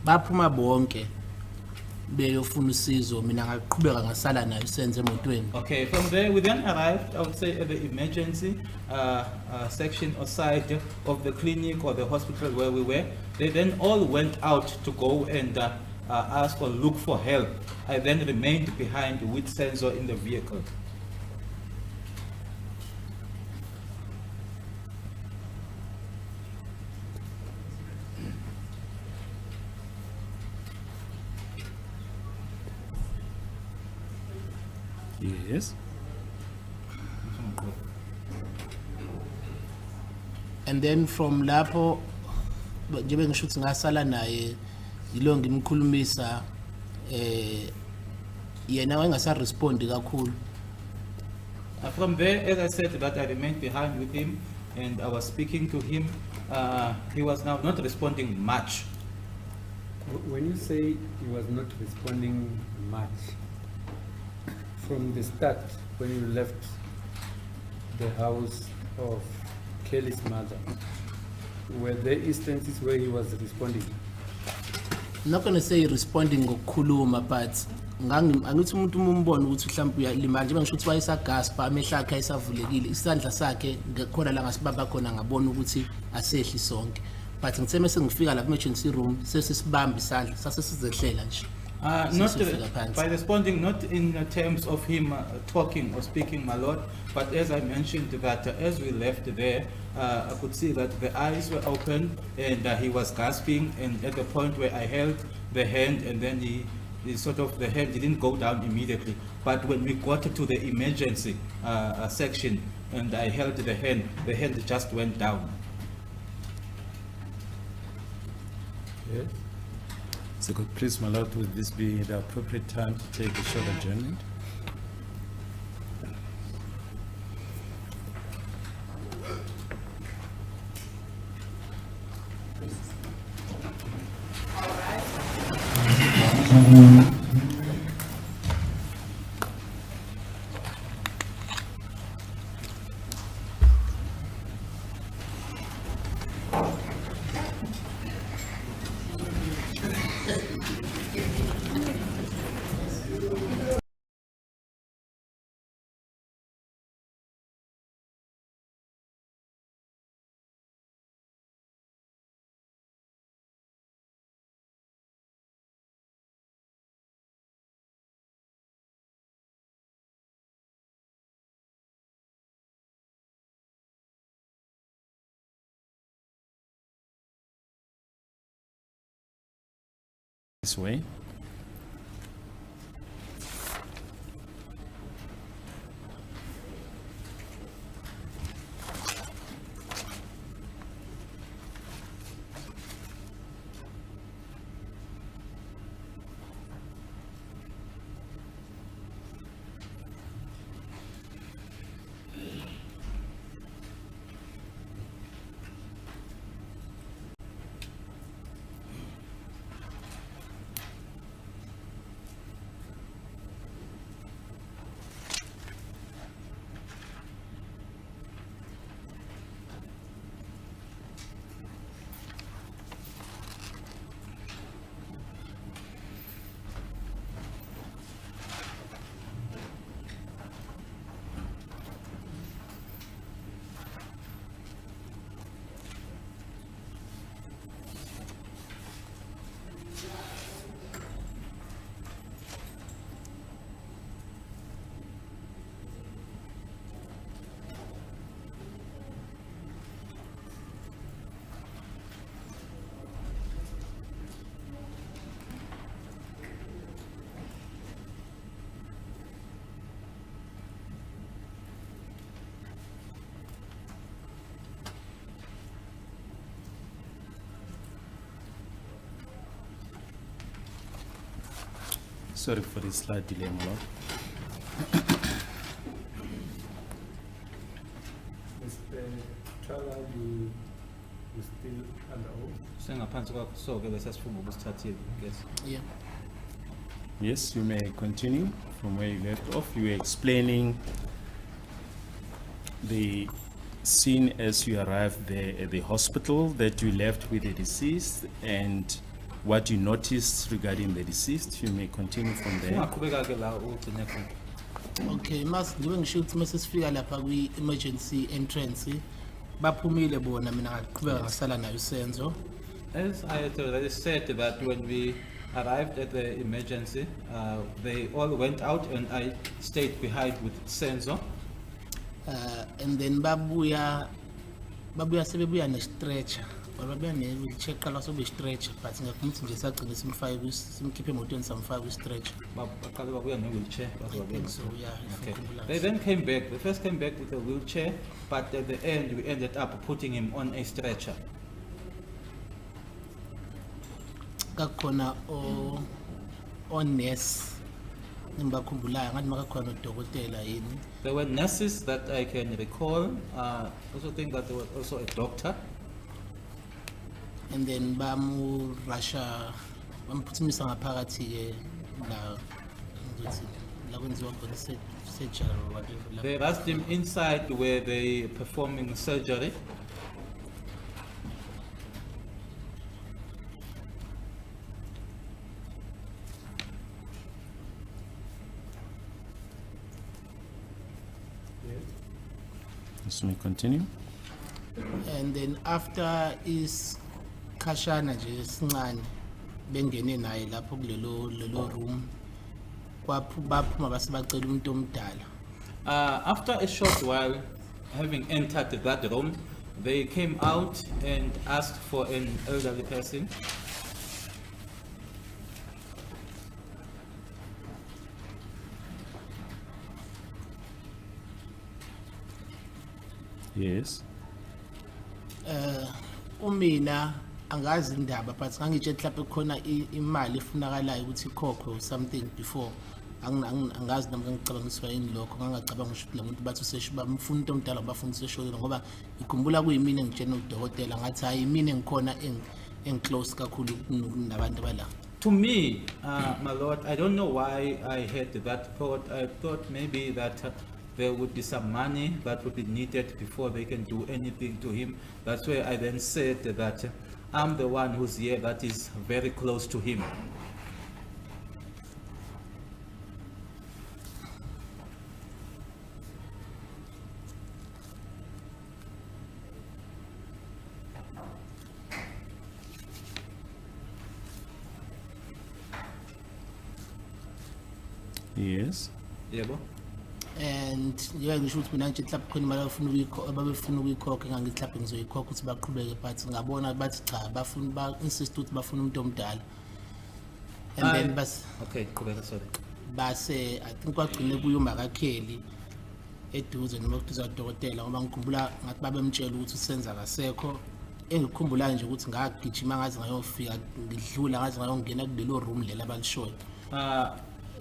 baphuma bonke beyofuna usizo mina ngaqhubeka ngasala nayo Senzo emotweni. Okay, from there we then arrived, I would say, at the emergency section or side of the clinic or the hospital where we were. They then all went out to go and ask or look for help. I then remained behind with Senzo in the vehicle. Yes. And then from lapho njengoba ngisho ukuthi ngasala naye yilo ngimkhulumisa yena wayengasa respond kakhulu. From there, as I said, that I remained behind with him and I was speaking to him. He was now not responding much. When you say he was not responding much, from the start, when you left the house of Kelly's mother, were there instances where he was responding? I'm not going to say responding ngokukhuluma but angithi umuntu umbone ukuthi mhlawumbe uyalimala njengoba ngisho ukuthi wayesagaspa amehla akhe ayisavulekile isandla sakhe ngekhona la ngasibamba khona ngabona ukuthi asehli sonke but ngithe mase ngifika la emergency room sesisibamba isandla sasesizehlela nje. Not by responding, not in terms of him talking or speaking, my lord, but as I mentioned that as we left there, I could see that the eyes were open and he was gasping, and at the point where I held the hand and then the hand didn't go down immediately. But when we got to the emergency section, and I held the hand just went down. Yes. So could please, my lord, would this be the appropriate time to take a short adjournment? This way. Sorry for the slight delay, my lord. Mr. Twala, you still allow? Sengaphansi kwakho so-ke bese sifunga ukusithathile, guess. Yeah. Yes, you may continue from where you left off. You were explaining the scene as you arrived there at the hospital, that you left with the deceased, and what you noticed regarding the deceased. You may continue from there. Ungaqhubeka-ke la ugcine khona. Okay, ngibe ngisho ukuthi mase sifika lapha kwi-emergency entrance baphumile bona, mina ngaqhubeka ngasala nayo Senzo. As I had already said, that when we arrived at the emergency, they all went out and I stayed behind with Senzo. And then babuya sebebuya ne-stretcher, babuya ne-wheelchair qala sobe stretcher, but ngafuna ukuthi nje sagcine simkhiphe emotweni samfaka kwi-stretcher. Baqale babuya ne-wheelchair. I think so, yeah. if Okay. ngikhumbula They then came back. They first came back with a wheelchair, but at the end we ended up putting him on a stretcher. kakhona o-nurse engibakhumbulayo ngathi makakhona udokotela yini. There were nurses that I can recall. Also think that there was also a doctor. And then bamurasha bamphuthumisa ngaphakathi-ke la kwenziwa khona surgery or whatever. They rushed him inside where they performing surgery. Yes, may continue. And then after isikhashana nje esincane bengene naye lapho kulelo room baphuma base bacela umuntu omdala. After a short while, having entered that room, they came out and asked for an elderly person. Yes. Umina angazi indaba but ngangitshe mhlawumbe khona imali efunakalayo ukuthi ikhokhwe or something before angazi nami ngicabangiswa yini lokho ngangacabanga ukuthi la muntu bathi useshiba mfuna into omdala bafuna useshokela ngoba ngikhumbula kuyimina engitshena udokotela ngathi hayi mina engikhona engiclose kakhulu nabantu abala. To me, my lord, I don't know why I had that thought. I thought maybe that there would be some money that would be needed before they can do anything to him. That's why I then said that I'm the one who's here that is very close to him. Yes. Yebo. And yeah ngisho ukuthi mina nje mhlawumbe khona imali abafuna ukuyikhokha ngangithi mhlawumbe ngizoyikhokha ukuthi baqhubeke but ngabona bathi cha bafuna ba-insist ukuthi bafuna umuntu omdala and then Okay, qhubeka, sorry. base I think kwagcine kuyo makakheli eduze noma kuduze kadokotela ngoba ngikhumbula ngathi babemtshela ukuthi uSenzo akasekho engikhumbula nje ukuthi ngagijima ngaze ngayofika ngidlula ngaze ngayongena kulelo room lela balishoyo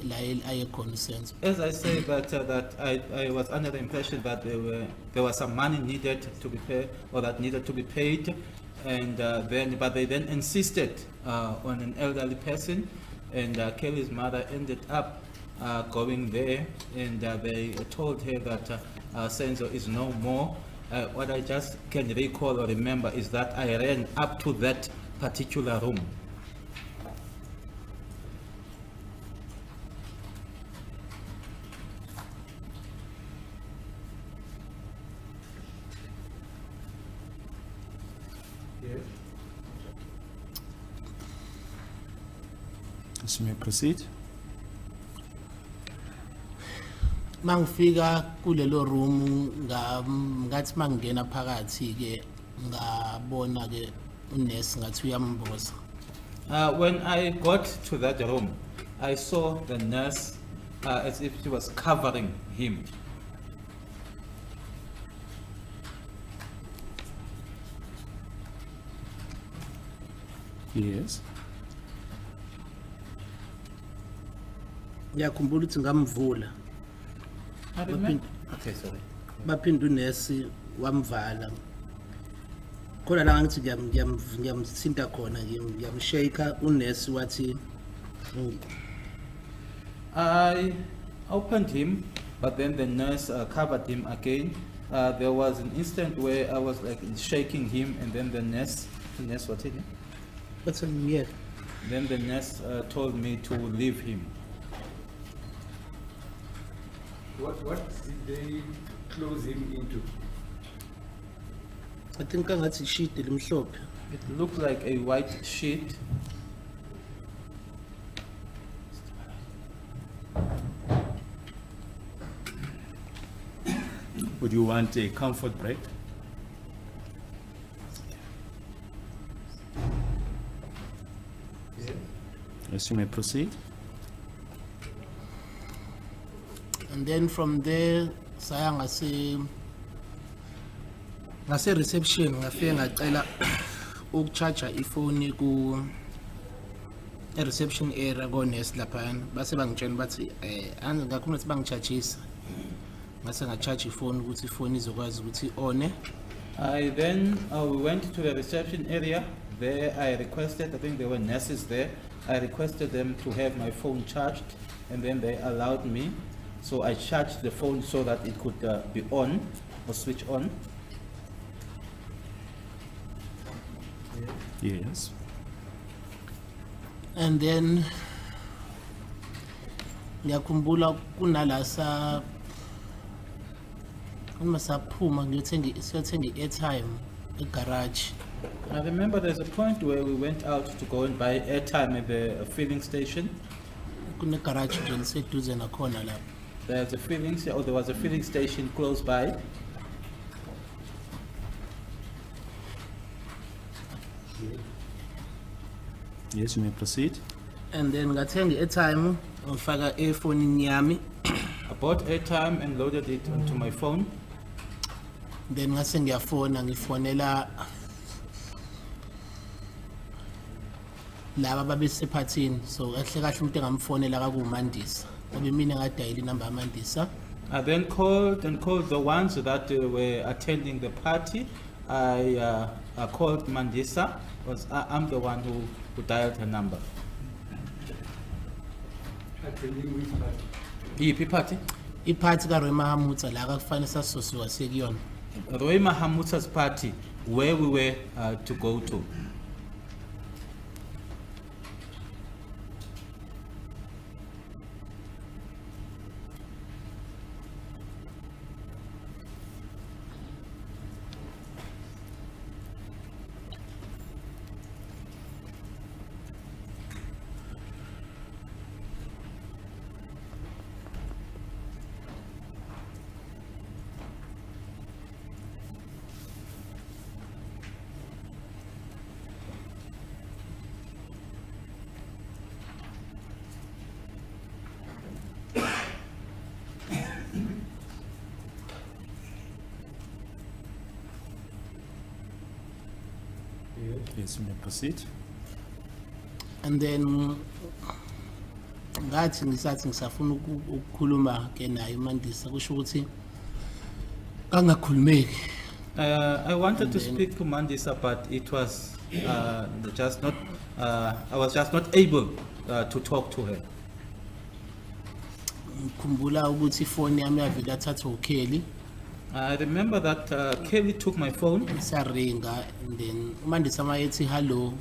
la ayekhona Senzo. As I say that I was under the impression that there was some money needed to be paid or that needed to be paid, and but they then insisted on an elderly person, and Kelly's mother ended up going there, and they told her that Senzo is no more. What I just can recall or remember is that I ran up to that particular room. Yes, you may proceed. Mangifika kulelo room ngathi mangena phakathi ke ngabona ke unesi ngathi uyamboza. When I got to that room, I saw the nurse as if she was covering him. Yes. Ngiyakhumbula ukuthi ngamvula I remember. Okay, sorry. baphinda unesi wamvala khona la ngithi ngiyamthinta khona ngiyamshake unesi wathi I opened him, but then the nurse covered him again. There was an instant where I was like shaking him, and then the nurse what did he? bathi ngiyeke Then the nurse told me to leave him. What did they close him into? I think angathi sheet limhlophe. It looked like a white sheet. Would you want a comfort break? Yes, you may proceed. And then from there saya ngase reception ngafike ngacela ukucharger ifoni ku reception area ko nurse lapha base bangitshela bathi ngakhona ukuthi bangichargisa ngase ngacharge ifoni ukuthi ifoni izokwazi ukuthi one. I then we went to the reception area. There I requested, I think there were nurses there. I requested them to have my phone charged, and then they allowed me. So I charged the phone so that it could be on or switch on. Yes. And then ngiyakhumbula kunalasa uma saphuma ngiyothenga i-airtime egarage. I remember there's a point where we went out to go and buy airtime at the filling station. Kune garage nje liseduze nakhona lapho. There's a filling, or there was a filling station close by. Yes, you may proceed. And then ngathenga i-airtime ngifaka efonini yami. I bought airtime and loaded it onto my phone. then ngase ngifonela laba babesephathini, so kahle kahle umuntu engamfonela kakuMandisa ngoba mina ngadayila inamba yaMandisa. I then called the ones that were attending the party. I called Mandisa, because I'm the one who dialed her number. Attending which party? Yiphi party? Iphathi kaRoy Mahamutsa la akufanele sasosiwa sekuyona. Roy Mahamutsa's party, where we were to go to. Yes, you may proceed. And then ngathi ngisafuna ukukhuluma ke naye uMandisa kusho ukuthi kangakhulumeki. I wanted to speak to Mandisa, but it was just not. I was just not able to talk to her. Ngikhumbula ukuthi ifoni yami yavele athathwa uKelly. I remember that Kelly took my phone. Saringa, and then uMandisa mayethi hello,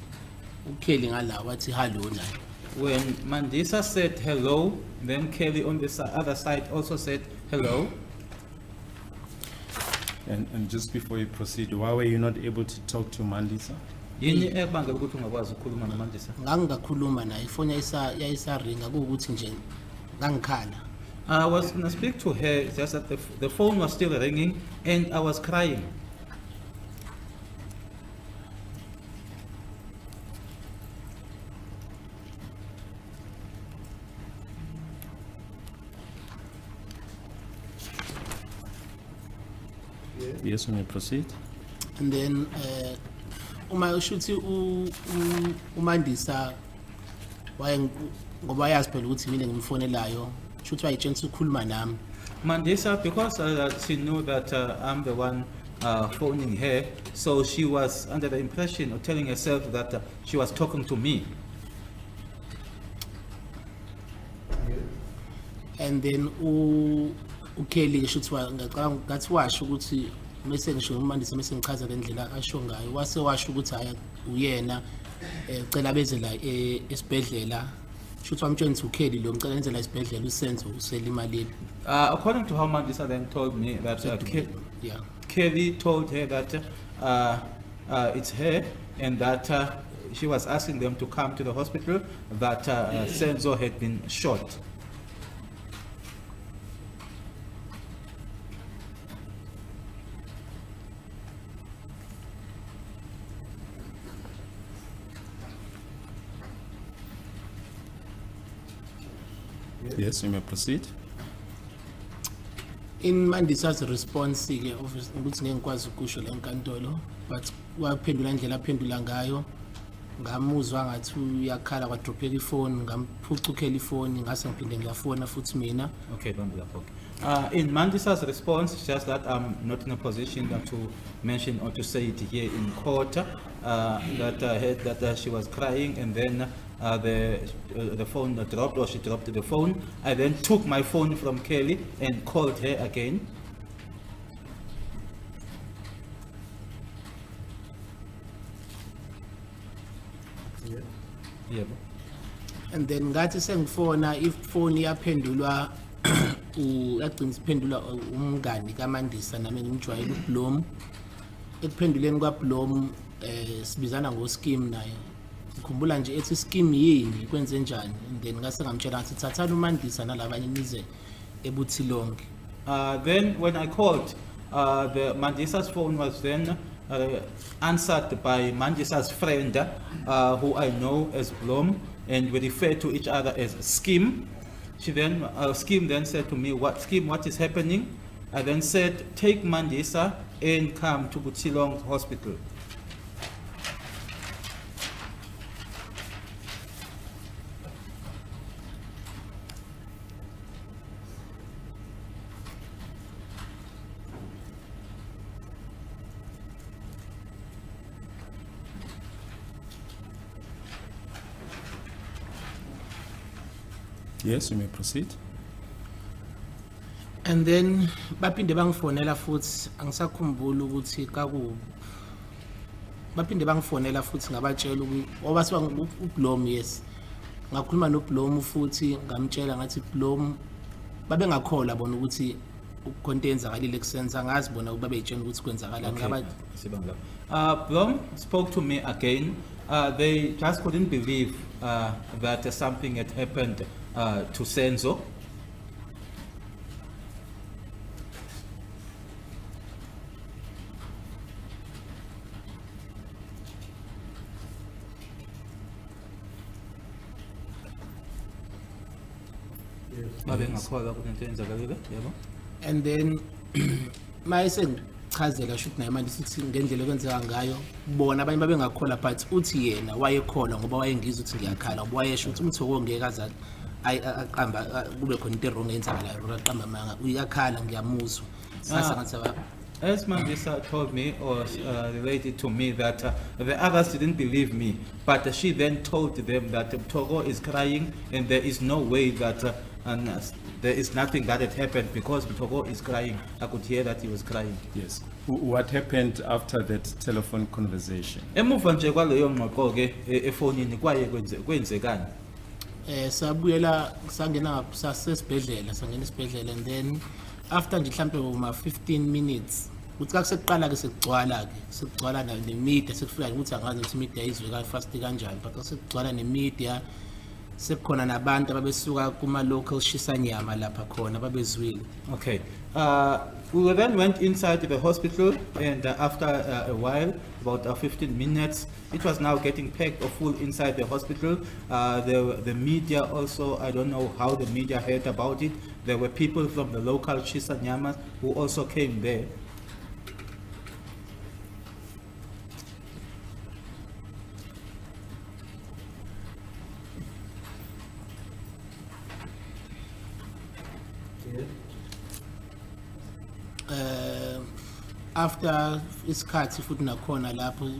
uKelly ngala wathi hello naye. When Mandisa said hello, then Kelly on the other side also said hello. And just before you proceed, why were you not able to talk to Mandisa? Yini ebangela ukuthi ungakwazi ukukhuluma noMandisa? Ngangingakhuluma naye, ifoni yayisaringa kuwukuthi nje ngangikhala. I was going to speak to her, just that the phone was still ringing and I was crying. Yes, you may proceed. And then uma ushuthi uMandisa ngoba yazi phela ukuthi mina ngimfonelayo shuthi wayitshela ukukhuluma nami. Mandisa, because she knew that I'm the one phoning her, so she was under the impression of telling herself that she was talking to me. And then uKelly shuthi ngathi washo ukuthi mase ngisho uMandisa mase ngichaza lendlela asho ngayo wase washo ukuthi haya uyena cela beze la esibhedlela shuthi wamtshela ukuthi uKelly lo ngicela enze la esibhedlela uSenzo uselimalile. According to how Mandisa then told me that Yeah. Kelly told her that it's her and that she was asking them to come to the hospital, that Senzo had been shot. Yes, you may proceed. In Mandisa's response ke obviously ukuthi ngeke ngikwazi ukusho la enkantolo, but waphendula indlela aphendula ngayo ngamuzwa ngathi uyakhala kwadropheka ifoni ngamphucukela ifoni ngase ngiphinde ngiyafona futhi mina. Okay, don't do that. Okay. In Mandisa's response, it's just that I'm not in a position to mention or to say it here in court. That I heard that she was crying, and then the phone dropped, or she dropped the phone. I then took my phone from Kelly and called her again. Yeah. And then ngathi sengifona ifoni yaphendulwa yagcina iphendula umngani kaMandisa nami ngimjwayela uBlom. Ekuphenduleni kwaBlom sibizana ngoscheme naye. Ngikhumbula nje ethi scheme yini kwenze njani, and then ngase ngamtshela ngathi thathana uMandisa nalabanye nize ebuthilonke. Then when I called, the Mandisa's phone was then answered by Mandisa's friend, who I know as Blom, and we refer to each other as Scheme. She then, Scheme then said to me, "What Scheme? What is happening?" I then said, take Mandisa and come to Butilong Hospital. Yes, you may proceed. And then baphinde bangifonela futhi angisakhumbula ukuthi kaku baphinde bangifonela futhi ngabatshela ukuthi oba siba uBlom yes ngakhuluma noBlom futhi ngamtshela ngathi Blom babengakhola bona ukuthi ukontenza kalile kusenza ngazi bona ukuba beyitshela ukuthi kwenzakalani ngaba Blom spoke to me again. They just couldn't believe that something had happened to Senzo. and then mayese ngichazela shoot naye manje sithi ngendlela kwenzeka ngayo bona abanye babengakhola but uthi yena wayekhola ngoba wayengizwe ukuthi ngiyakhala ngoba wayesho ukuthi Mthoko ngeke azathi aqamba kube khona into wrong eyenzakalayo aqamba manga uyakhala ngiyamuzwa sasa ngathi As Mandisa told me or related to me that the others didn't believe me, but she then told them that Mthoko is crying and there is no way that there is nothing that had happened because Mthoko is crying. I could hear that he was crying. Yes. What happened after that telephone conversation? Emuva nje kwaleyo ngxoxo ke efonini kwaye kwenzekani? Sabuyela sangena sasesibhedlela sangena esibhedlela and then after nje mhlambe uma 15 minutes uthi akuseqala ke sekugcwala ne media sekufika ukuthi angazi ukuthi media izwe ka fast kanjani but sekugcwala ne media sekukhona nabantu ababesuka kuma local shisanyama lapha khona babezwile. Okay. We then went inside the hospital and after a while, about 15 minutes, it was now getting packed or full inside the hospital. The media also, I don't know how the media heard about it. There were people from the local Chisanyamas who also came there. After isikhathi futhi nakhona lapho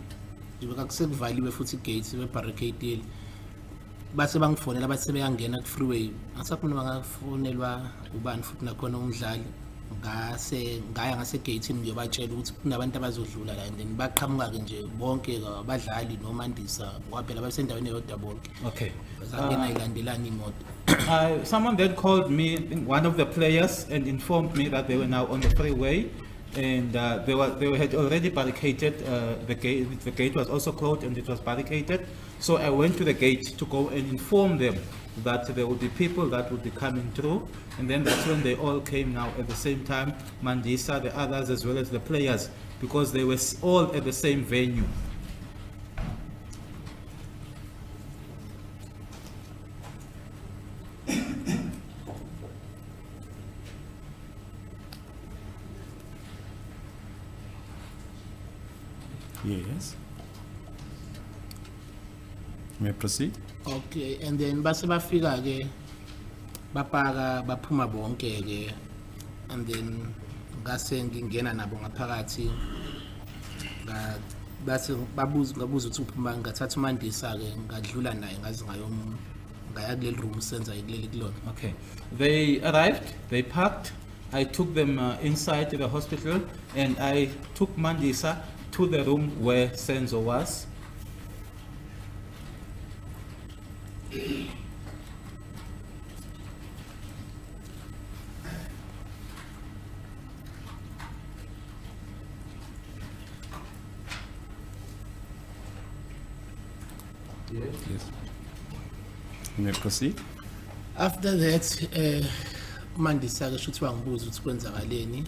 bekakuvaliwe futhi igate bebarricade base bangifonela bathi sebeyangena ku freeway asakhuluma ngafonelwa ubani futhi nakhona umdlali ngaya ngase gate ngiyobatshela ukuthi kunabantu abazodlula la and then baqhamuka ke nje bonke abadlali noMandisa kwaphela basendaweni eyodwa bonke. Okay. Bazangena ilandelana imoto. Someone then called me, one of the players, and informed me that they were now on the freeway. And they had already barricaded the gate. The gate was also closed and it was barricaded. So I went to the gate to go and inform them that there would be people that would be coming through. And then that's when they all came now at the same time, Mandisa, the others, as well as the players, because they were all at the same venue. Yes. You may proceed. Okay, and then base bafika ke bapaka baphuma bonke ke and then ngase ngingena nabo ngaphakathi base ngabuza ukuthi uphuma ngathatha uMandisa ke ngadlula naye ngazi ngaya kuleli room senza kuleli kulona. Okay, they arrived, they parked, I took them inside the hospital and I took Mandisa to the room where Senzo was. Yes. You may proceed. After that Mandisa ke shothi wangibuza ukuthi kwenzakaleni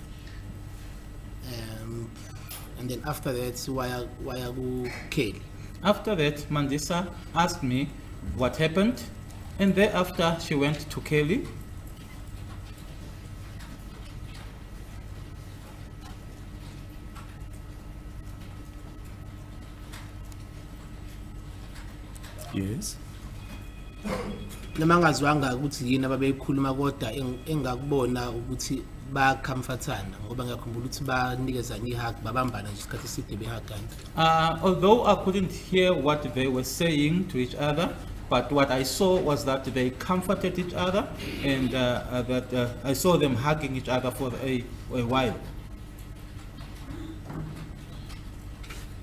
and then after that waya ku Kelly. After that, Mandisa asked me what happened, and thereafter she went to Kelly. Yes. Noma ngazwanga ukuthi yini ababeyikhuluma kodwa engakubona ukuthi bayacomfortana ngoba ngiyakhumbula ukuthi banikezana ihug babambana nje isikhathi eside behagana. Although I couldn't hear what they were saying to each other, but what I saw was that they comforted each other, and that I saw them hugging each other for a while.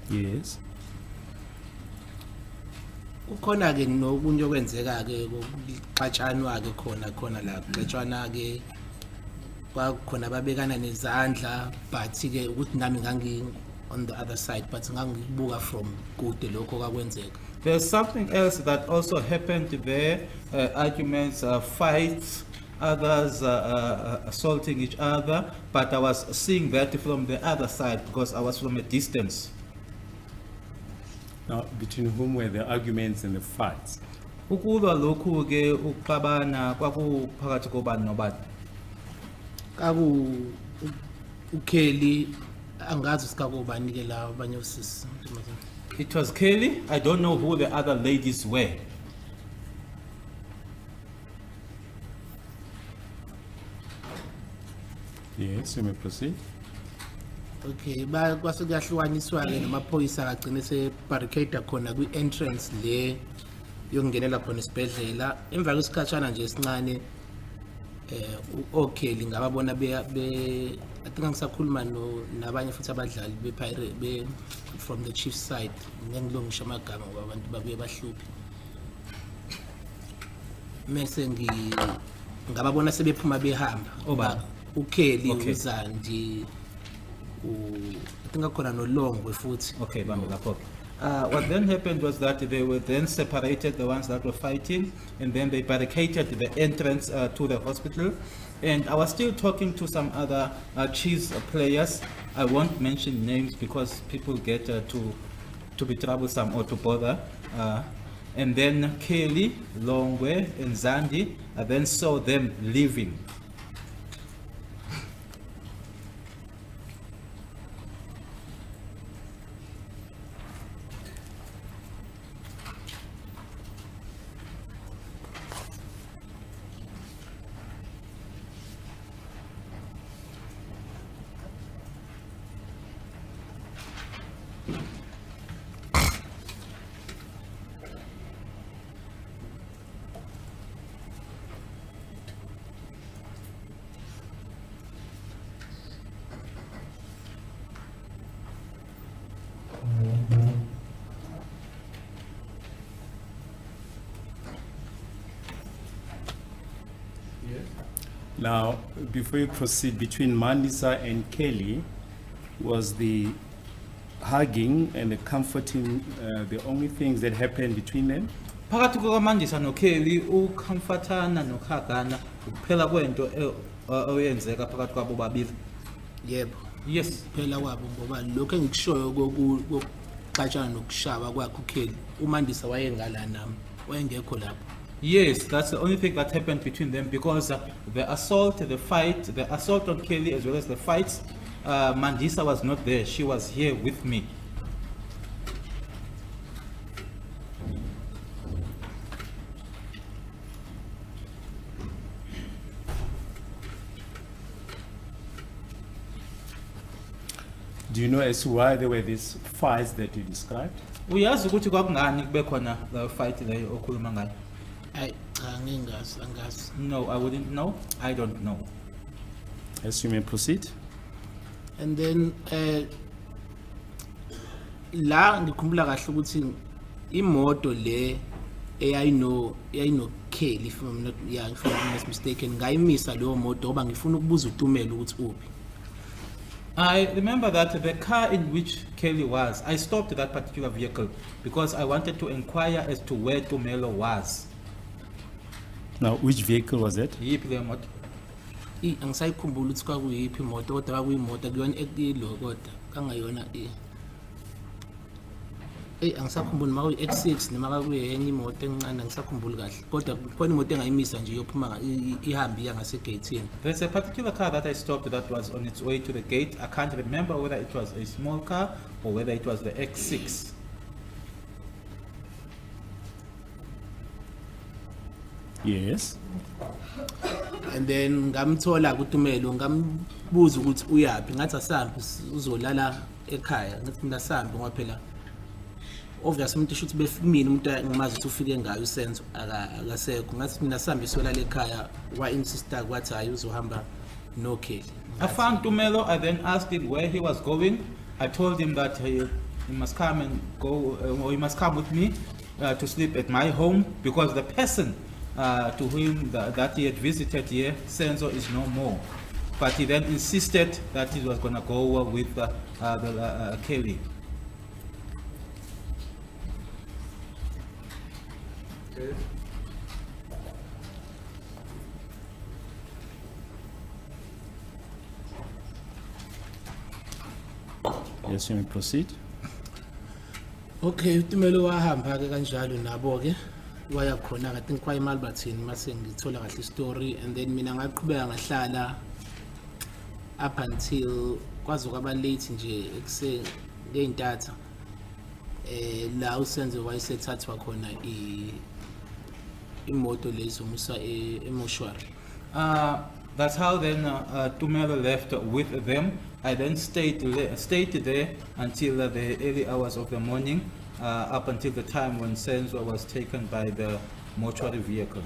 Yes. Ukhona ke nokunye okwenzeka ke ukuxatshanwa ke khona la xatshwana ke kwakhona babekana nezandla but ke ukuthi nami ngangi on the other side but ngangibuka from kude lokho kwakwenzeka. There's something else that also happened there, arguments, fights, others assaulting each other, but I was seeing that from the other side because I was from a distance. Now, between whom were the arguments and the fights? Ukuba lokhu ke ukuxabana kwakuphakathi kobani nobani. Kaku uKelly angazi sikakubani ke la abanye osisi. It was Kelly. I don't know who the other ladies were. Yes, you may proceed. Okay, kwase kuyahlukaniswa ke namaphoyisa agcine se barricade khona kwi entrance le yokungenela khona isibhedlela. Emva kwesikhatshana nje esincane uOkelly ngababona be I think ngisakhuluma nabanye futhi abadlali be from the chief side ngengilongisha amagama ngoba abantu babuye bahluphi. Mase ngababona sebephuma behamba. Oba uKelly Okay. uZandi I think akhona noLongwe futhi. Okay, Bambi lapho. What then happened was that they were then separated, the ones that were fighting, and then they barricaded the entrance to the hospital. And I was still talking to some other cheese players. I won't mention names because people get to be troublesome or to bother. And then Kelly, Longwe, and Zandi, I then saw them leaving. Now, before you proceed, between Mandisa and Kelly, was the hugging and the comforting the only things that happened between them? Phakathi kukaMandisa noKelly ucomfortana nokhagana ukuphela kwento oyenzeka phakathi kwabo babili. Yebo. Yes. Phela kwabo ngoba lokho engikushoyo kokuxatshana nokushaba kwakhe uKelly uMandisa wayengala nami wayengekho lapho. Yes, that's the only thing that happened between them because the assault, the fight, the assault on Kelly as well as the fights, Mandisa was not there. She was here with me. Do you know as to why there were these fights that you described? Uyazi ukuthi kwakungani kube khona the fight leyo okhuluma ngayo? Ay cha angazi. No, I wouldn't know. I don't know. Yes, you may proceed. And then la ngikhumbula kahle ukuthi imoto le eyayino Kelly if I'm not mistaken ngayimisa leyo moto ngoba ngifuna ukubuza uTumelo ukuthi uphi. I remember that the car in which Kelly was, I stopped that particular vehicle because I wanted to inquire as to where Tumelo was. Now, which vehicle was it? Yiphi leyo moto? Angisayikhumbula ukuthi kwakuyiphi imoto kodwa kwakuyimoto kuyona ekilo kodwa kangayona angisakhumbuli makuyi X6 noma kakuye enye imoto encane angisakhumbuli kahle kodwa khona imoto engayimisa nje yophuma ihambi yangase gate. There's a particular car that I stopped that was on its way to the gate. I can't remember whether it was a small car or whether it was the X6. Yes. and then ngamthola kuTumelo ngambuza ukuthi uyapi ngathi asambi uzolala ekhaya ngathi mina sambi ngoba phela obviously umuntu shothi befimini umuntu ngimazi ukuthi ufike ngayo uSenzo akasekho ngathi mina sambi solala ekhaya wa insister kwathi hayi uzohamba no Kelly. I found Tumelo. I then asked him where he was going. I told him that he must come and go, or he must come with me to sleep at my home because the person to whom that he had visited here, Senzo, is no more. But he then insisted that he was going to go with Kelly. Yes, you may proceed. Okay, uTumelo wahamba ke kanjalo nabo ke waya khona I think kwa eMalbertini mase ngithola kahle story and then mina ngaqhubeka ngahlala up until kwaze kwaba late nje ekuse ngeintatha la uSenzo wayesethathwa khona imoto lezomusa emoshwari. That's how then Tumelo left with them. I then stayed there until the early hours of the morning, up until the time when Senzo was taken by the mortuary vehicle.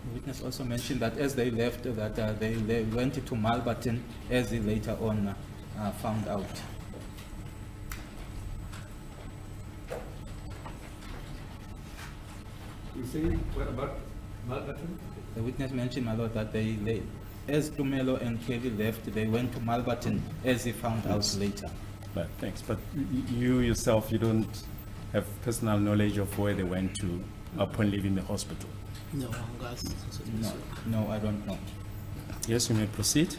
The witness also mentioned that as they left, that they went to Malberton, as he later on found out. You say what about Malberton? The witness mentioned, my lord, that as Tumelo and Kelly left, they went to Malberton, as he found out later. But thanks. But you yourself, you don't have personal knowledge of where they went to upon leaving the hospital. No, ngazi. No, I don't know. Yes, you may proceed.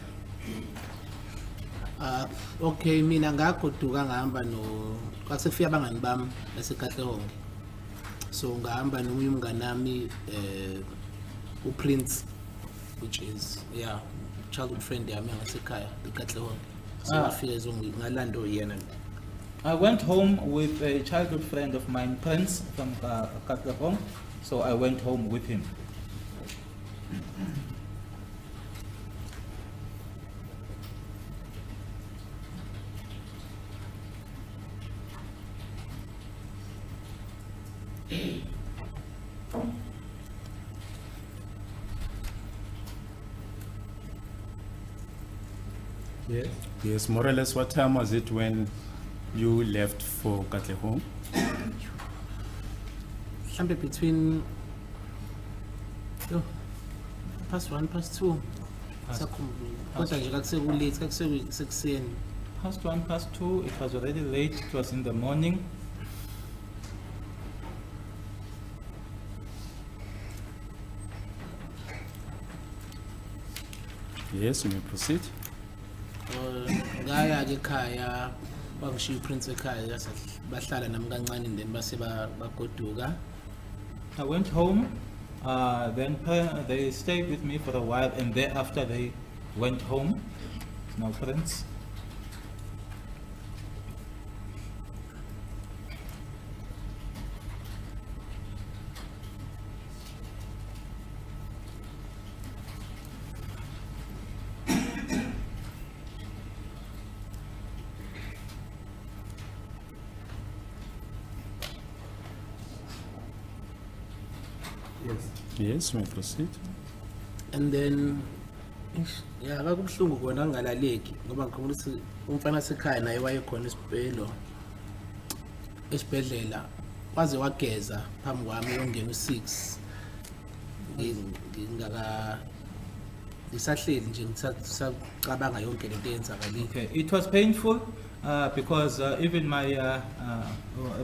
Okay, mina ngagoduka ngahamba no kwasekufika abangani bami laseKatlehonge. So ngahamba nomunye umngani nami uPrince, which is childhood friend yami ngasekhaya eKatlehonge. So wafika ngalando yena. I went home with a childhood friend of mine, Prince, from Katlehong, so I went home with him. Yes. Yes, more or less, what time was it when you left for Katlehong? Mhlambe between past 1, past 2. Kodwa nje kakusekulate kakusekuseni. Past 1, past 2, it was already late, it was in the morning. Yes, you may proceed. Ngaya ke ekhaya bangishiya uPrince ekhaya bahlala nami kancane then base bagoduka. I went home, then they stayed with me for a while, and thereafter they went home. No Prince. Yes. Yes, you may proceed. And then akubhlungu kona ngingalaleki ngoba ngikhumbula ukuthi umfana sekhaya naye wayekhona esibhedlela waze wageza phambi kwami yongena u6 ngisahleli nje ngisacabanga yonke lento eyenzakalile. Okay, it was painful because even my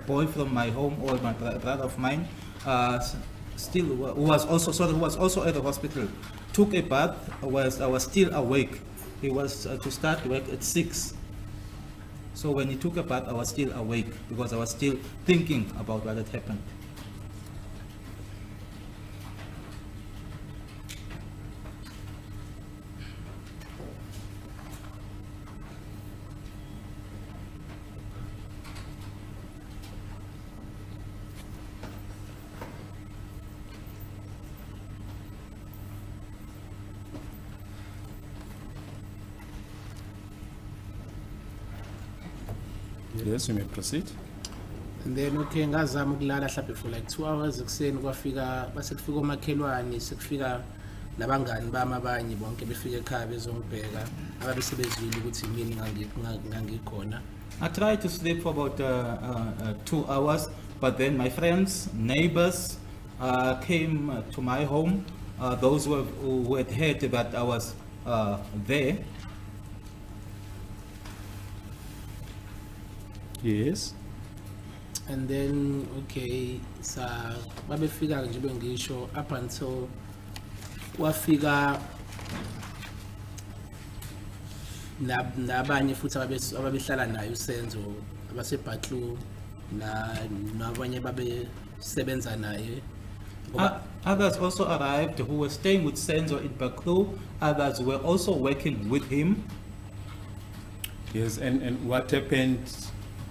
boy from my home, or my brother of mine, who was also at the hospital, took a bath. I was still awake. He was to start work at 6. So when he took a bath, I was still awake because I was still thinking about what had happened. Yes, you may proceed. And then okay ngazama ukulala mhlawumbe for like 2 hours ekuseni kwafika base kufika omakhelwane sekufika nabangani bami abanye bonke befika ekhaya bezongibheka ababe sebezwile ukuthi yini ngangikhona. I tried to sleep for about 2 hours, but then my friends, neighbors came to my home. Those who had heard that I was there. Yes. And then okay sa babefika nje bengisho up until kwafika nabanye futhi ababehlala naye uSenzo abaseBatlu nabanye babesebenza naye. Others also arrived who were staying with Senzo in Bakru. Others were also working with him. Yes, and what happened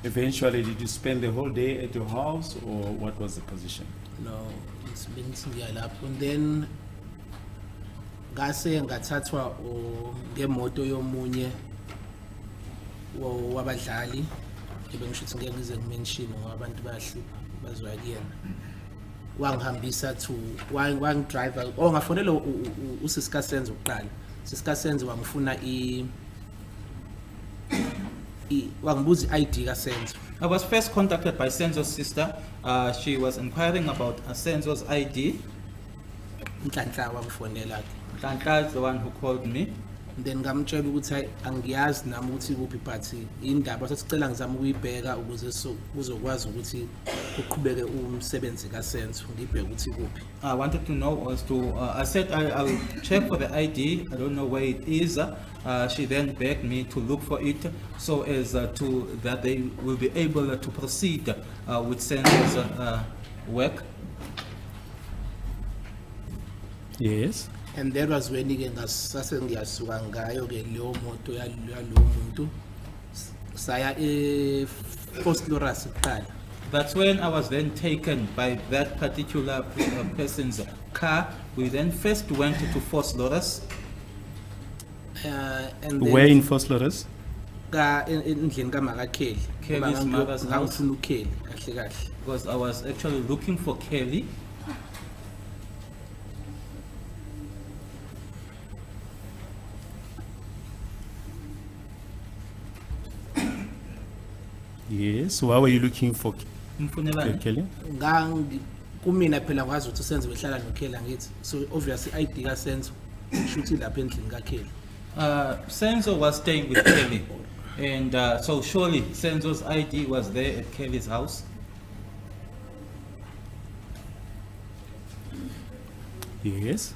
eventually? Did you spend the whole day at your house, or what was the position? No, it's been lapho. And then ngase ngathathwa ngemoto yomunye wabadlali ngisho ukuthi ngeke ngize ngimention ngoba abantu bayahlupha bazwa kuyena. Wangihambisa to wangidriver ngafonela usisika Senzo uqala. Sisika Senzo wangifuna wangibuza ID ka Senzo. I was first contacted by Senzo's sister. She was inquiring about Senzo's ID. Nhlanhla wangifonela. Nhlanhla is the one who called me. And then ngamtshela ukuthi angiyazi nami ukuthi kuphi but indaba sasicela ngizama ukuyibheka ukuze uzokwazi ukuthi uqhubeke umsebenzi ka Senzo ngibheke ukuthi kuphi. I wanted to know as to I said I'll check for the ID. I don't know where it is. She then begged me to look for it so as to that they will be able to proceed with Senzo's work. Yes. And that was when ke ngasase ngiyasuka ngayo ke leyo moto yalo muntu saya FFPLUS kuqala. That's when I was then taken by that particular person's car. We then first went to FFPLUS. And then Where in FFPLUS? ka endlini kaMakakheli. Kelly's mother's house. Ngangifuna uKelly kahle kahle. Because I was actually looking for Kelly. Yes. Why were you looking for Mfunelani? Kelly? Kumina phela ngazi ukuthi uSenzo wehlala noKelly angithi. So obviously ID ka Senzo shuthi lapha endlini kaKelly. Senzo was staying with Kelly, and so surely Senzo's ID was there at Kelly's house. Yes.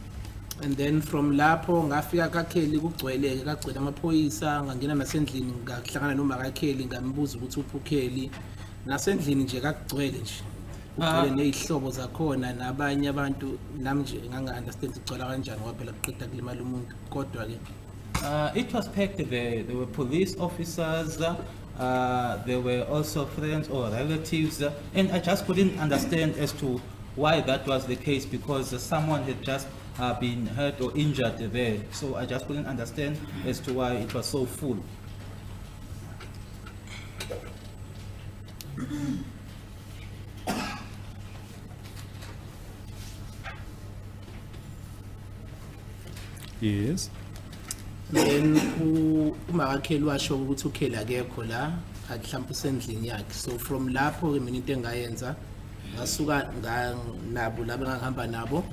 And then from lapho ngafika kaKelly kugcweleke kagcwele amaphoyisa ngangena nasendlini ngahlangana noMakakheli ngambuza ukuthi uphi uKelly nasendlini nje kagcwele nje ugcwele nezihlobo zakhona nabanye abantu nami nje nganga-understand igcwala kanjani ngoba phela kuqeda kulimala umuntu kodwa ke It was packed there. There were police officers, there were also friends or relatives, and I just couldn't understand as to why that was the case because someone had just been hurt or injured there. So I just couldn't understand as to why it was so full. Yes. then uMakakheli washo ukuthi uKelly akekho la mhlawumbe usendlini yakhe. So from lapho ke mina into engayenza ngasuka nabo laba engihamba nabo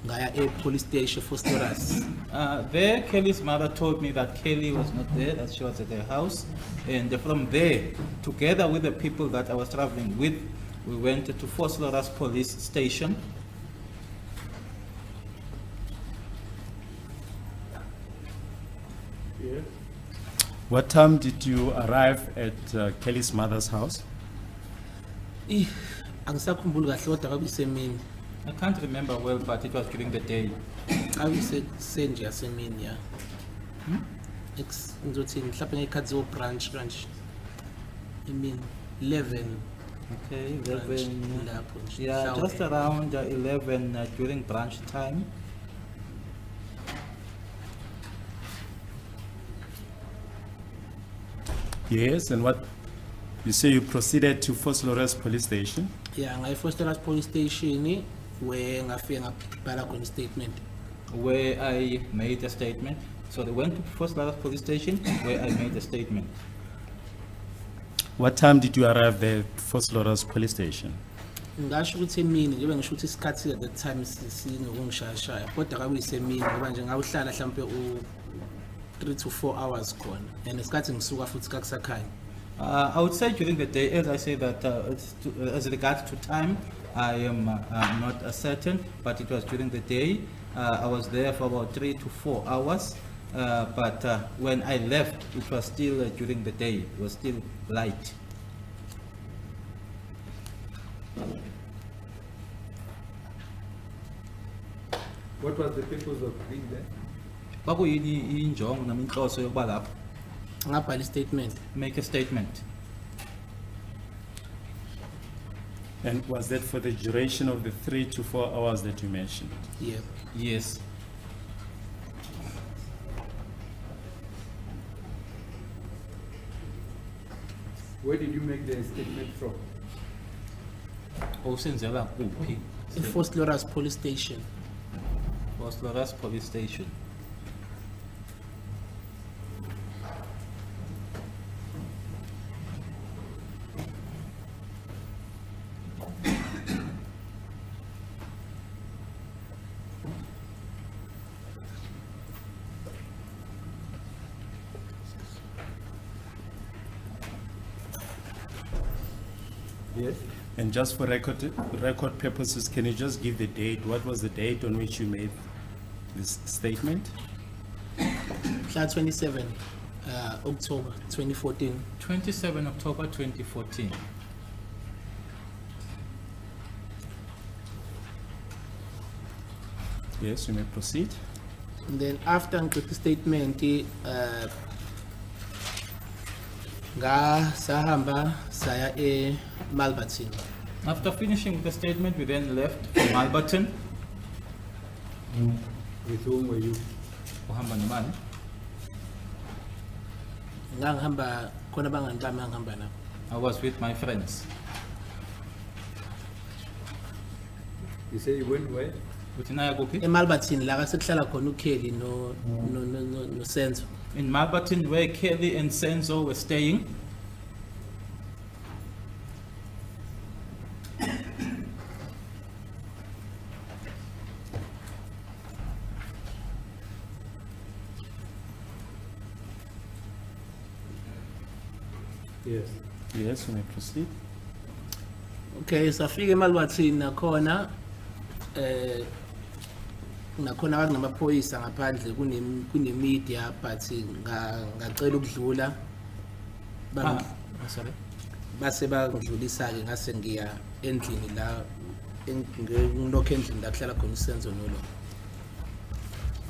ngaya police station FFPLUS. There, Kelly's mother told me that Kelly was not there, that she was at their house. And from there, together with the people that I was traveling with, we went to FFPLUS police station. What time did you arrive at Kelly's mother's house? Angisakhumbuli kahle kodwa kwakuyisemini. I can't remember well, but it was during the day. Senje yasemini ya. Ngizothi mhlawumbe ngekhathi zo branch emini 11. Okay, 11. Lapho nje. Yeah, Mhlawumbe. just around 11 during brunch time. Yes, and what You say you proceeded to Flores police station? Yeah, ngayi Foster's police station where ngafika ngabhala khona statement. where I made a statement. So they went to First Lagos Police Station where I made a statement. What time did you arrive there at Flores police station? Ngasho ukuthi emini njengoba ngisho ukuthi isikhathi at that time singokungishaya kodwa kakuyisemini ngoba nje ngawuhlala mhlambe u 3 to 4 hours khona and isikhathi ngisuka futhi kakusakhanya. I would say during the day, as I say that as regards to time, I am not certain, but it was during the day. I was there for about 3 to 4 hours, but when I left, it was still during the day. It was still light. What was the purpose of being there? Kwakuyini injongo noma inhloso yokuba lapho? Ngabhala statement. Make a statement. And was that for the duration of the 3 to 4 hours that you mentioned? Yeah. Yes. Where did you make the statement from? Usenzela kuphi? Foster's police station. First Lagos Police Station. Yes. And just for record purposes, can you just give the date? What was the date on which you made this statement? Flat 27 October 2014. 27 October 2014. Yes, you may proceed. And then after ngicela statement sahamba saya Malberton. After finishing with the statement, we then left for Malberton. With whom were you? Uhamba nomani? Ngangihamba khona bangani bami ngihamba nabo. I was with my friends. You say you went where? Uthi naya kuphi? Malberton la sekuhlala khona uKelly no Senzo. In Malberton, where Kelly and Senzo were staying. Yes. Yes, you may proceed. Okay, safika eMalberton nakhona kwakunamaphoyisa ngaphandle kunemedia but ngacela ukudlula Sorry. base bangidlulisa-ke ngase ngiya endlini la ngilokho endlini la kuhlala khona uSenzo nolo.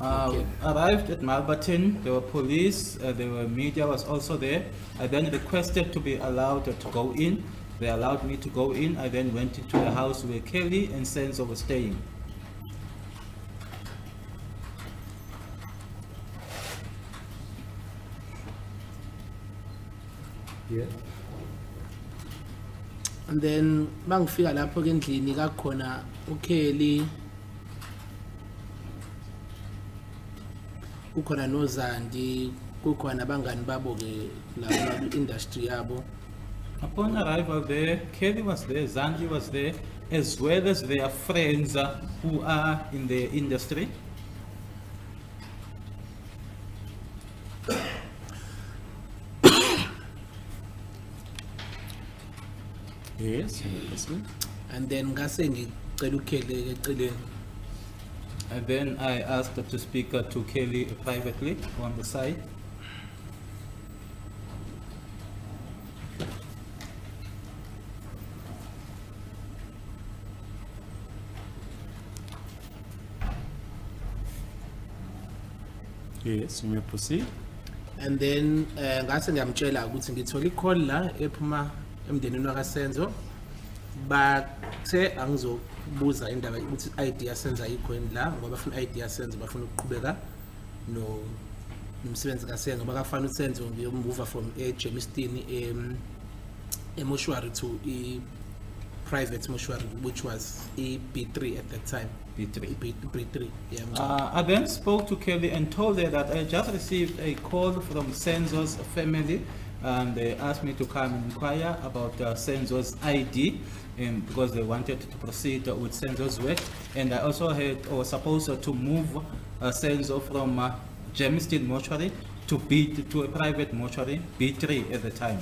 Okay. Arrived at Malberton, there were police, there were media was also there. I then requested to be allowed to go in. They allowed me to go in. I then went into the house where Kelly and Senzo were staying. Yes. And then bangifika lapho ke endlini kakhona uKelly kukhona noZandi kukhona abangani babo ke la industry yabo. Upon arrival there, Kelly was there, Zandi was there, as well as their friends who are in the industry. Yes, you may proceed. And then ngase ngicela uKelly eceleni. And then I asked to speak to Kelly privately on the side. Yes, you may proceed. And then ngase ngiyamtshela ukuthi ngithola i-call la ephuma emndenini wakaSenzo bathe angizobuza indaba ukuthi i-ID yaSenzo ayikho la ngoba bafuna i-ID yaSenzo bafuna ukuqhubeka nomsebenzi kaSenzo ngoba kafana uSenzo ngiyomove from eJemiston a mortuary to a private mortuary, which was a B3 at that time. B3. B3, yeah. I then spoke to Kelly and told her that I just received a call from Senzo's family, and they asked me to come and inquire about Senzo's ID, because they wanted to proceed with Senzo's work. And I also had, or supposed to move Senzo from Germiston mortuary to a private mortuary, B3 at the time.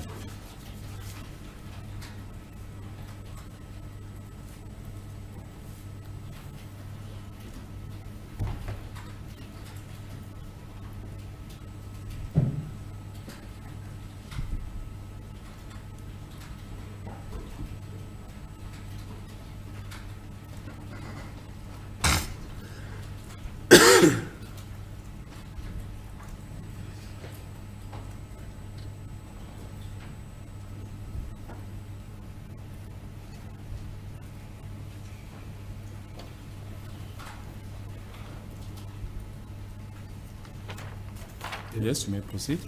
Yes, you may proceed.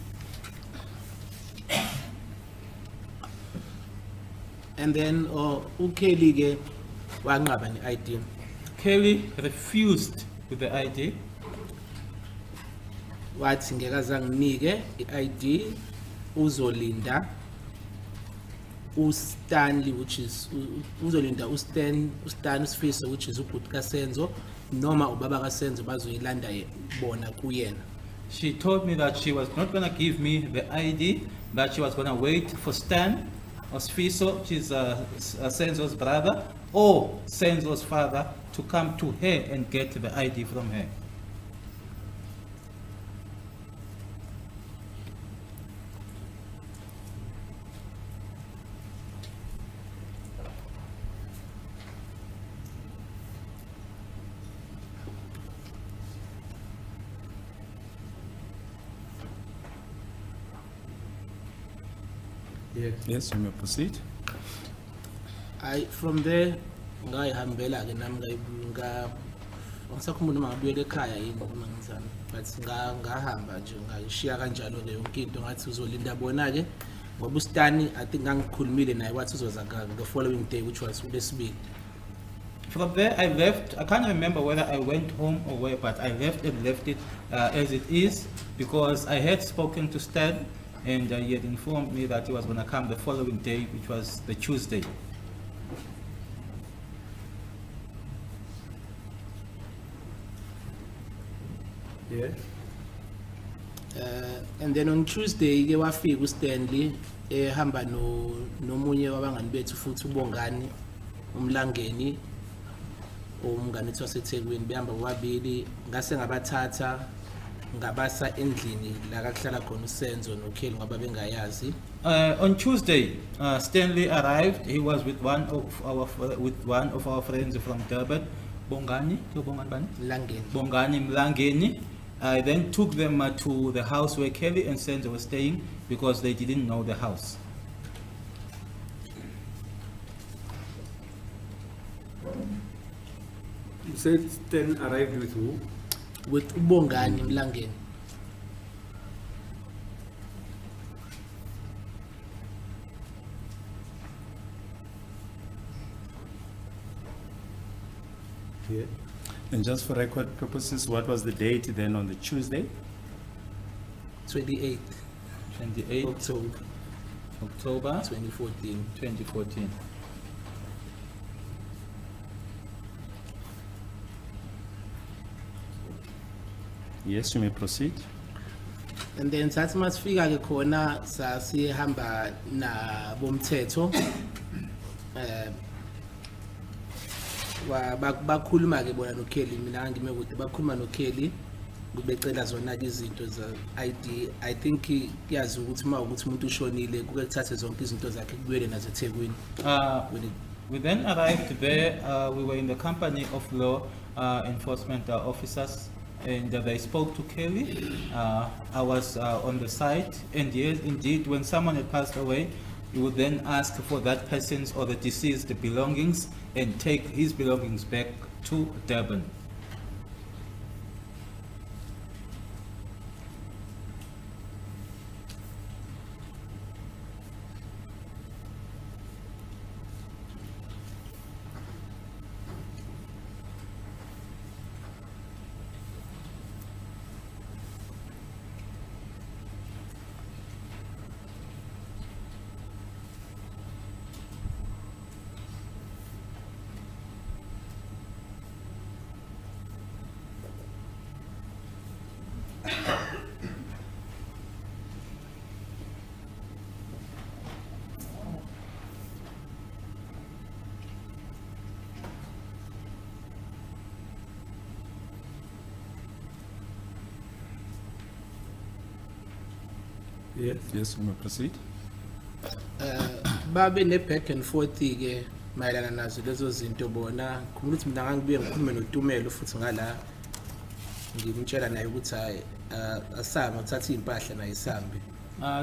And then uKelly ke wanqaba ne-ID. Kelly refused with the ID. Wathi ngeke azanginike i-ID, uzolinda uStanley, which is uzolinda uStan Sifiso, which is ubhuti kaSenzo, noma ubaba kaSenzo bazoyilanda bona kuyena. She told me that she was not going to give me the ID, that she was going to wait for Stan or Sifiso, which is Senzo's brother, or Senzo's father, to come to her and get the ID from her. Yes. Yes, you may proceed. From there ngayihambela ke nami ngisakhumula uma ngabuyela ekhaya yini uma ngizama, but ngahamba nje ngashiya kanjalo ke yonke into ngathi uzolinda bona ke ngoba uStani I think ngangikhulumile naye wathi uzoza the following day, which was uLesibili. From there, I left. I can't remember whether I went home or where, but I left it as it is, because I had spoken to Stan, and he had informed me that he was going to come the following day, which was the Tuesday. Yes. And then on Tuesday ke wafika uStanley ehamba nomunye wabangani bethu futhi uBongani umlangeni umngani wethu waseThekwini, behamba bobabili ngase ngabathatha ngabasa endlini la kakuhlala khona uSenzo noKelly ngoba bengayazi. On Tuesday, Stanley arrived. He was with one of our friends from Durban, Bongani Mlangeni. Mlangeni. I then took them to the house where Kelly and Senzo were staying, because they didn't know the house. You said Stan arrived with who? With uBongani Mlangeni. Yeah. And just for record purposes, what was the date then on the Tuesday? 28th 28 October October 2014. 2014. Yes, you may proceed. And then sathi masifika ke khona sasihamba na bomthetho bakhuluma ke bona noKelly, mina ngime ukuthi bakhuluma noKelly kubecela zona ke izinto za ID. I think kuyazi ukuthi uma ukuthi umuntu ushonile kuke kuthathe zonke izinto zakhe kubuyele nazo eThekwini. We then arrived there. We were in the company of law enforcement officers, and they spoke to Kelly. I was on the site, and yes, indeed, when someone had passed away, you would then ask for that person's or the deceased belongings and take his belongings back to Durban. Yes. Yes, we may proceed. Babe ne back and forth ke mayelana nazo lezo zinto bona khumbula ukuthi mina ngangibuye ngikhulume noTumelo futhi ngala ngimtshela naye ukuthi hayi asama uthatha impahla naye isambe.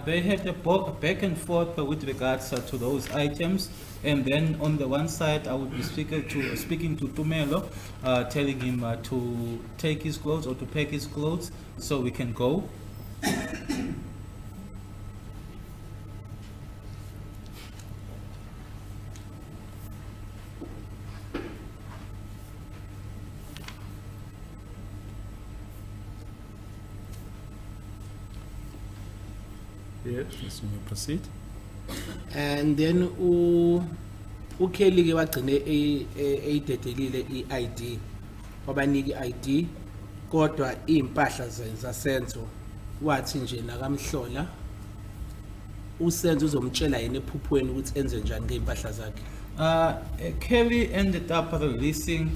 They had a back and forth with regards to those items, and then on the one side, I would be speaking to Tumelo, telling him to take his clothes or to pack his clothes so we can go. Yes. Yes, we may proceed. And then uKelly ke wagcine eyidedelile iID wabaniki iID kodwa impahla zasenzo wathi nje nakamhlola usenzo uzomtshela yena ephuphweni ukuthi enze njani ngeimpahla zakhe. Kelly ended up releasing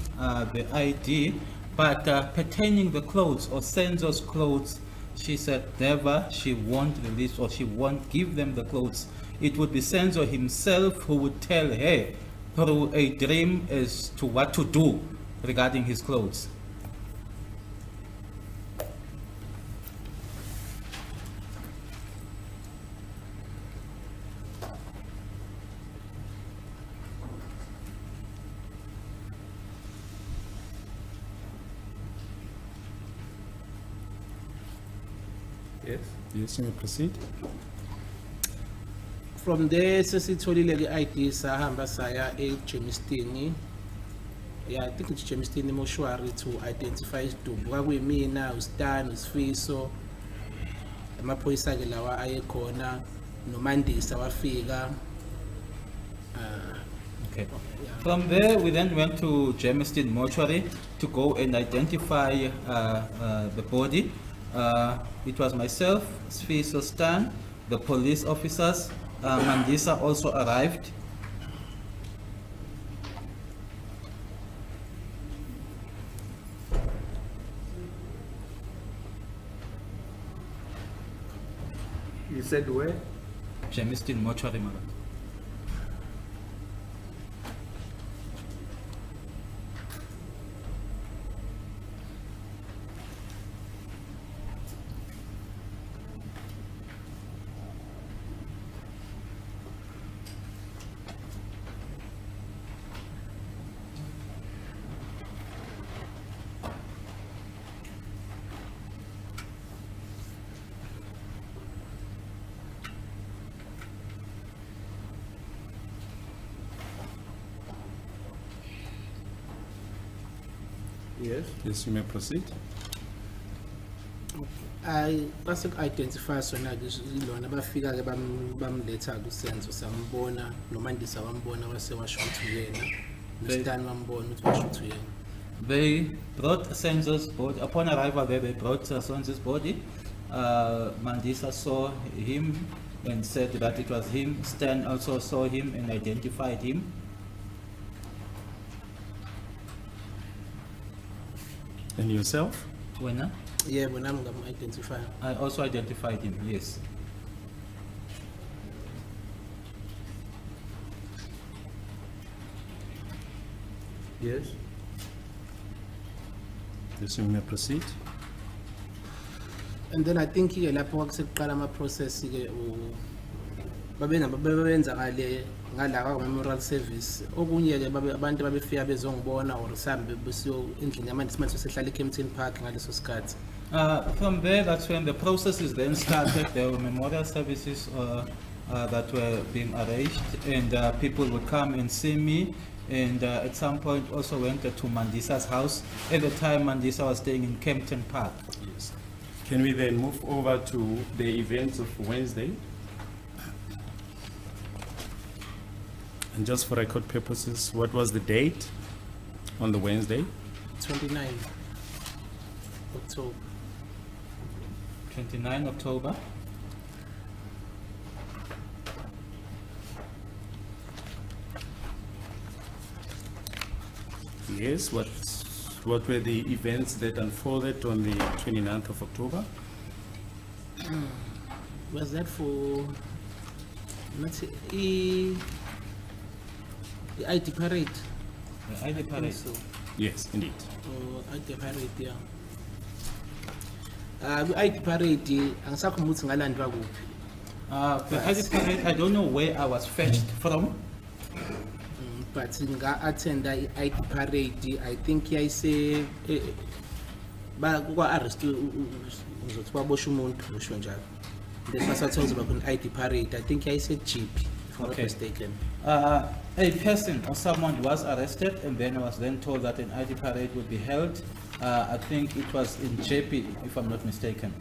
the ID, but pertaining the clothes or Senzo's clothes, she said never, she won't release or she won't give them the clothes. It would be Senzo himself who would tell her through a dream as to what to do regarding his clothes. Yes. Yes, you may proceed. From there sesitholile ke ID sahamba saya eGermiston. Yeah, I think it's Germiston mortuary to identify isidumbu kwakuyimina uStan uSifiso amaphoyisa ke lawa ayekhona noMandisa wafika. Okay. From there, we then went to Germiston mortuary to go and identify the body. It was myself, Sfiso Stan, the police officers. Mandisa also arrived. You said where? Germiston mortuary, madam. Yes. Yes, you may proceed. I base identify sona ke ilona bafika ke bamletha kusenzo sambona noMandisa wambona wase washo ukuthi uyena noStan wambona ukuthi washo ukuthi uyena. They brought Senzo's body. Upon arrival there, they brought Senzo's body. Mandisa saw him and said that it was him. Stan also saw him and identified him. And yourself? When Yeah, when I'm gonna identify. I also identified him, yes. Yes. Yes, you may proceed. And then I think ke lapho kwakuseqala ama process ke babenza kale ngala memorial service okunye ke abantu babefika bezongibona or sambe besiyo endlini yamanje simathe sehlala eKempton Park ngaleso sikhathi. From there, that's when the processes then started. There were memorial services that were being arranged, and people would come and see me. And at some point, also went to Mandisa's house. At the time, Mandisa was staying in Kempton Park. Yes. Can we then move over to the events of Wednesday? And just for record purposes, what was the date on the Wednesday? 29 October. 29 October. Yes, what were the events that unfolded on the 29th of October? Was that for not ID parade? The ID parade. So, Yes, indeed. ID parade, yeah. ID parade, angisakho ukuthi ngalandwa kuphi. The ID parade, I don't know where I was fetched from. But nga-attenda i-ID parade, I think yayise kwa-arrest uzothi babosha umuntu usho njalo. Then basathola ukuba khona i-ID parade, I think yayise GP, if I'm not Okay. mistaken. A person or someone was arrested and then was then told that an ID parade would be held. I think it was in JP, if I'm not mistaken.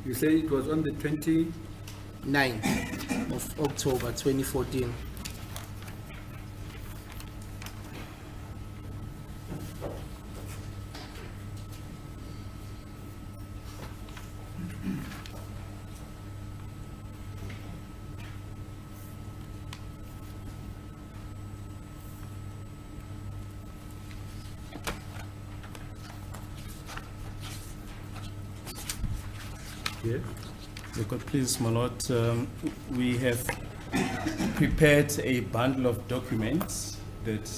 You say it was on the 9th of October 2014. Yeah. Record, please, my lord. We have prepared a bundle of documents that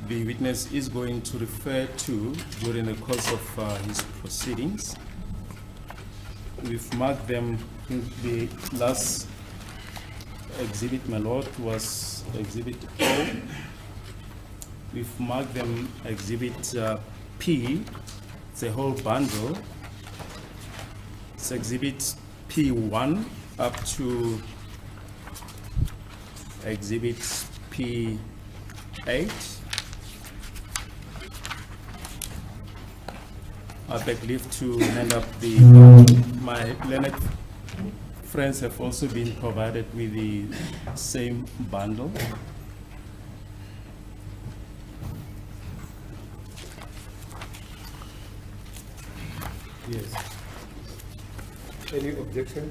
the witness is going to refer to during the course of his proceedings. We've marked them. The last exhibit, my lord, was exhibit O. We've marked them exhibit P. It's a whole bundle. It's exhibit P1 up to exhibit P8. I beg leave to hand up my learned friends have also been provided with the same bundle. Yes. Any objection?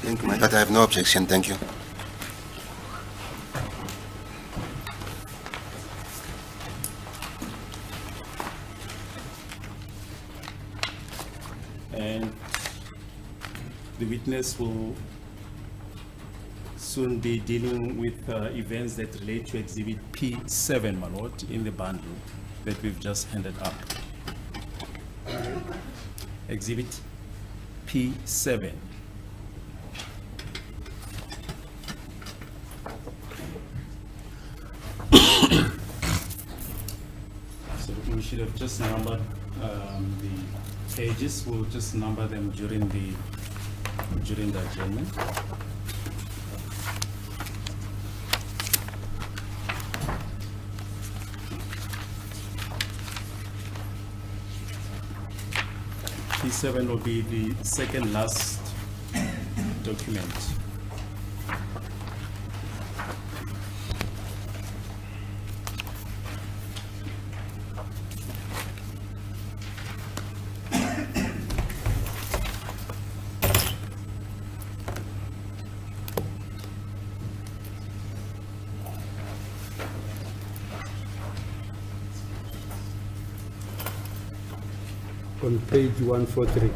Thank you, my lord. I have no objection. Thank you. And the witness will soon be dealing with events that relate to exhibit P7, my lord, in the bundle that we've just handed up. Exhibit P7. So we should have just numbered the pages. We'll just number them during the adjournment. P7 will be the second last document. On page 143.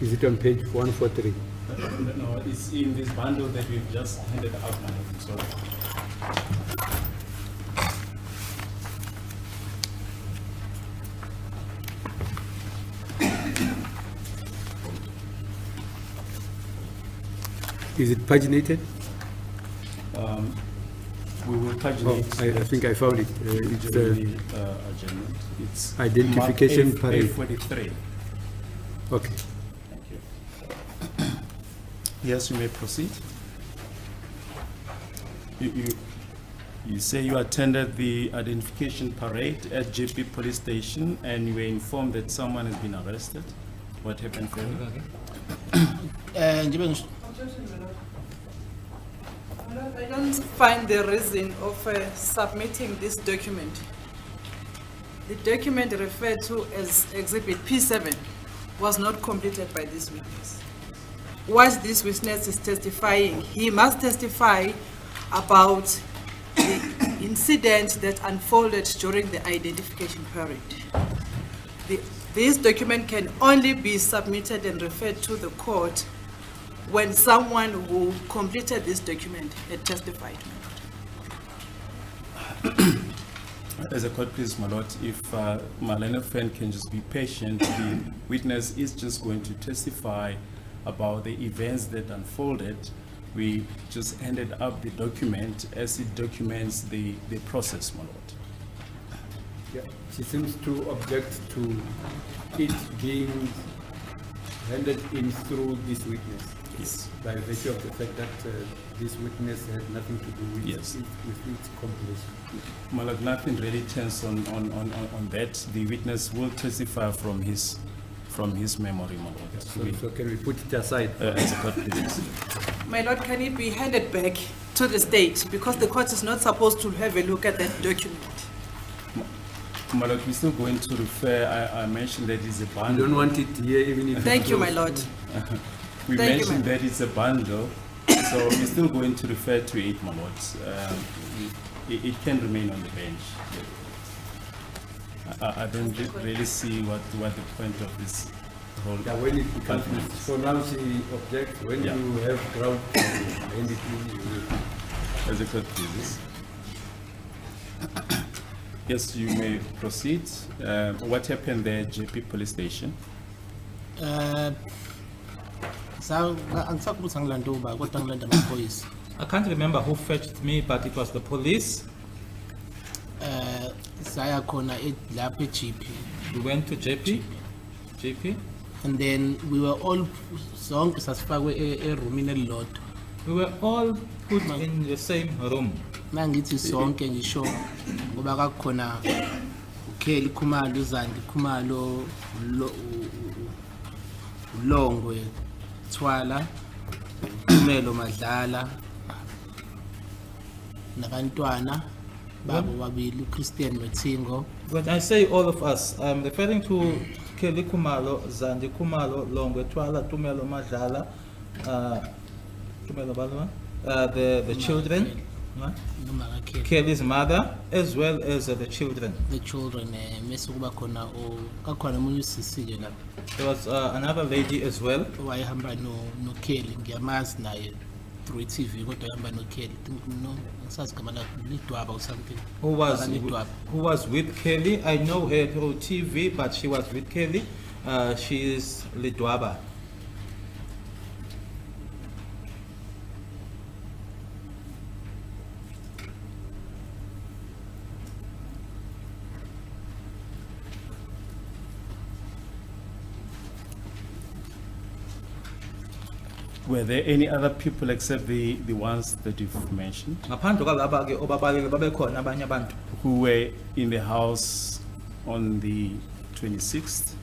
Is it on page 143? No, it's in this bundle that we've just handed out now. Sorry. Is it paginated? We will Oh, paginate. I think I found it. It's during the, the adjournment. It's Identification marked parade. A43. okay. Thank you. Yes, you may proceed. You say you attended the identification parade at JP Police Station and you were informed that someone has been arrested. What happened further? Njibe ngisho I don't find the reason of submitting this document. The document referred to as Exhibit P7 was not completed by this witness. Once this witness is testifying, he must testify about incident that unfolded during the identification period. This document can only be submitted and referred to the court when someone who completed this document had testified. As a court, please, my lord, if Marlene friend can just be patient, the witness is just going to testify about the events that unfolded. We just ended up the document as it documents the process, my lord. Yeah, she seems to object to it being handed in through this witness. Yes. By virtue of the fact that this witness had nothing to do with, Yes. with its completion. My lord, nothing really turns on that. The witness will testify from his memory, my lord. So can we put it aside? As a court, please. My lord, can it be handed back to the state because the court is not supposed to have a look at that document? My lord, we're still going to refer, I mentioned that it's a You bundle. don't want it here even if... Thank you, my lord. We Thank you, mentioned ma'am. that it's a bundle, so we're still going to refer to it, my lords. It can remain on the bench. I don't really see what the point of this whole. Yeah, when it becomes, so now she objects, when Yeah. you have ground to end it in, you will. As a court, please. Yes, you may proceed. What happened there, JP Police Station? Angisakubutha ngilanda uba kodwa ngilanda amaphoyisa. I can't remember who fetched me, but it was the police. Saya khona lapha eGP, We went to JP. and then we were all zonke sasifakwe eroomini elilodwa. We were all put in the same room. Nangithi sonke ngisho ngoba kakhona uKelly Khumalo, uZandi Khumalo, uLongwe, Twala, Umelo Madlala, nabantwana babo babili, Christian Metsingo. When I say all of us, I'm referring to Kelly Khumalo, Zandi Khumalo, Longwe, Twala, Tumelo Madlala, the children, Noma kaKelly. Kelly's mother, as well as the children. The children mase kuba khona kakhona umunye usisi ke lapha There was another lady as well. wayehamba no Kelly, ngiyamazi naye through TV kodwa ehamba no Kelly, no ngisazi igama lakhe Lidwaba or something. Who Lidwaba. was with Kelly. I know her through TV, but she was with Kelly. She is Lidwaba. Were there any other people except the ones that you've mentioned Ngaphandle kwalaba ke obabalile babekhona abanye abantu who were in the house on the 26th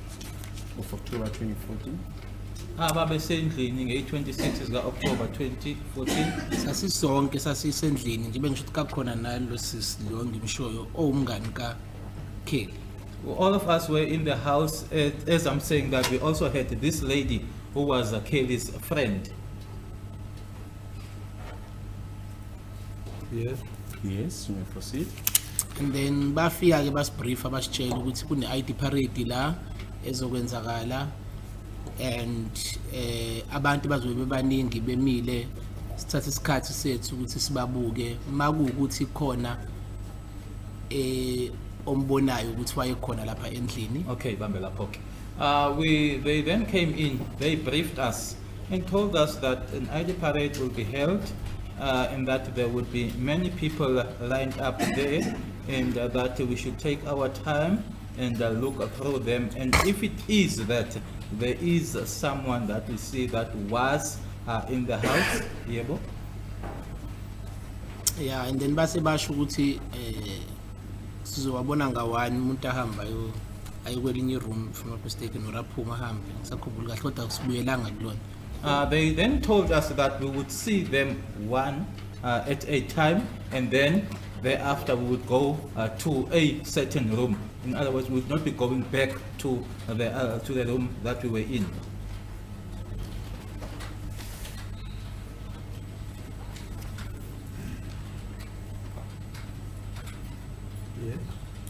of October 2014? ababesendlini nge-26 zika-October 2014. Sasisonke sasisendlini nje bengisho ukuthi kakhona nalo sisi lo ngimshoyo owumngani kaKelly. All of us were in the house. As I'm saying that, we also had this lady who was Kelly's friend. Yes. Yes, you may proceed. And then bafika ke basbrief abasitshela ukuthi kune ID parade la ezokwenzakala, and abantu bazobe bebaningi bemile sithatha isikhathi sethu ukuthi sibabuke makuukuthi khona ombonayo ukuthi wayekhona lapha endlini. Okay, Bambela Poke. They then came in, they briefed us and told us that an ID parade will be held and that there would be many people lined up there, and that we should take our time and look through them. And if it is that there is someone that we see that was in the house, Yebo? Yeah, and then base basho ukuthi sizowabona ngawani umuntu ahamba ayikwelinye room if I'm not mistaken or aphuma ahambe ngisakhumbula kahle kodwa kusibuyelanga kulona. They then told us that we would see them one at a time, and then thereafter we would go to a certain room. In other words, we would not be going back to the room that we were in.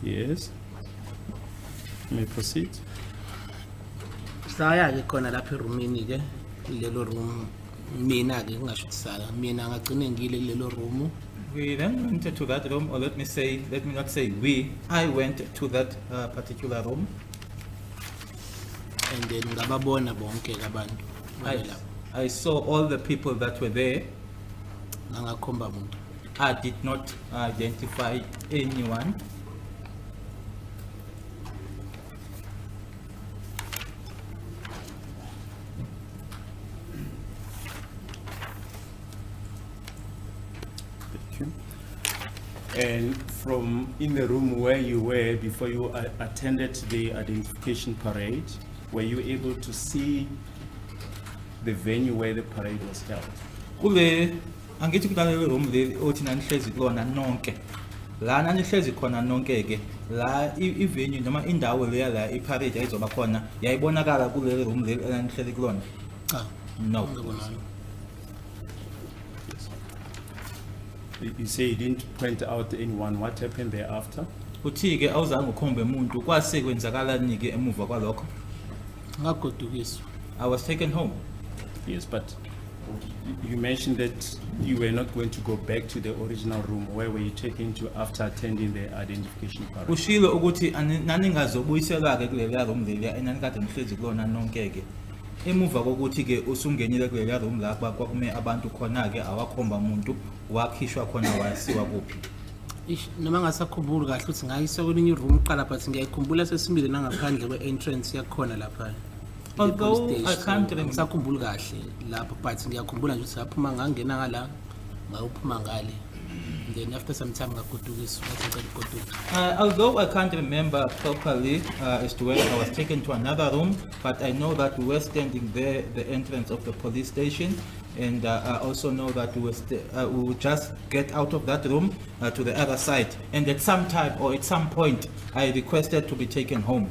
Yes. You may proceed. Saya ke khona lapha eroomini ke lelo room mina ke ngisho kusala mina ngagcine ngile lelo room We then went to that room, or let me not say we, I went to that particular room. and then ngababona bonke abantu I saw all the people that were there. ngangakhomba umuntu. I did not identify anyone. Thank you. And from in the room where you were before you attended the identification parade, were you able to see the venue where the parade was held? Kule angithi kulalelo room le othi nanihlezi kulona nonke. La nanihlezi khona nonke ke. La ivenue noma indawo leya la iparade ayizoba khona yayibonakala kulelo room le nanihlezi kulona. Cha. No. ngibonana. You say you didn't point out anyone. What happened thereafter? Uthi ke awuzange ukhombe umuntu kwase kwenzakalani ke emuva kwalokho. Ngagodukiswa. I was taken home. Yes, but you mentioned that you were not going to go back to the original room. Where were you taken to after attending the identification parade? Ushilo ukuthi naningazobuyisela ke kuleya room leya enanikade nihlezi kulona nonke ke. Emuva kokuthi ke usungenile kuleya room lapha kwakume abantu khona ke awakhomba umuntu wakhishwa khona wasiwa kuphi. Ish noma ngasakhumbuli kahle ukuthi ngayisa kwelinye room uqala but ngiyakhumbula sesimile nangaphandle kwe-entrance yakhona lapha. Although I can't remember. Ngisakhumbuli kahle lapho but ngiyakhumbula nje ukuthi saphuma ngangena ngala ngawuphuma ngale. Then after some time ngagodukiswa ngacela ukugoduka. Although I can't remember properly as to whether I was taken to another room, but I know that we were standing there, the entrance of the police station, and I also know that we would just get out of that room to the other side. And at some time or at some point, I requested to be taken home.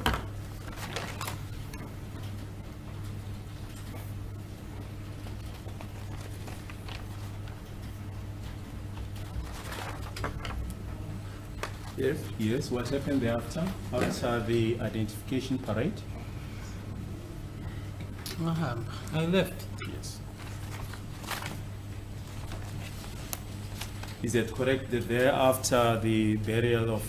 Yes. Yes. What happened thereafter? After the identification parade? Ngahamba. I left. Yes. Is it correct that thereafter the burial of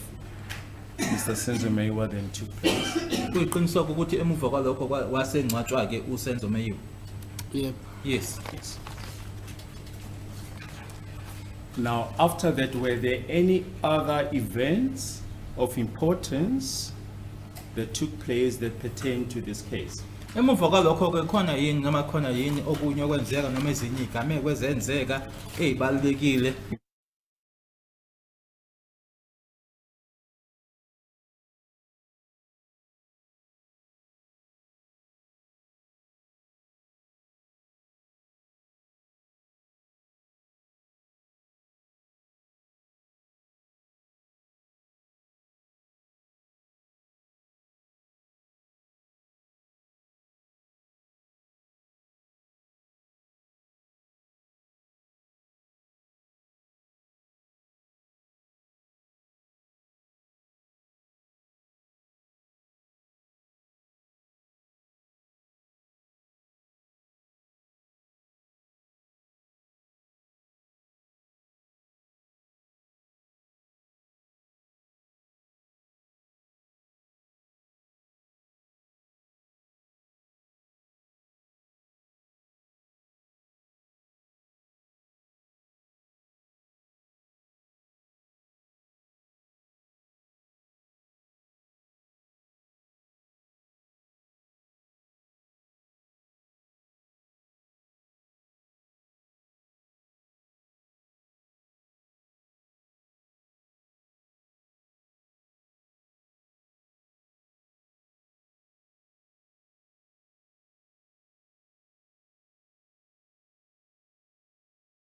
Mr. Senzo Meyiwa then took place? Kuyiqiniswa ukuthi emuva kwalokho wasengcwatshwa ke uSenzo Meyiwa. Yep. Yes. Yes. Now, after that, were there any other events of importance that took place that pertain to this case? Emuva kwalokho ke khona yini noma khona yini okunye okwenzeka noma ezinye igame kwezenzeka ezibalekile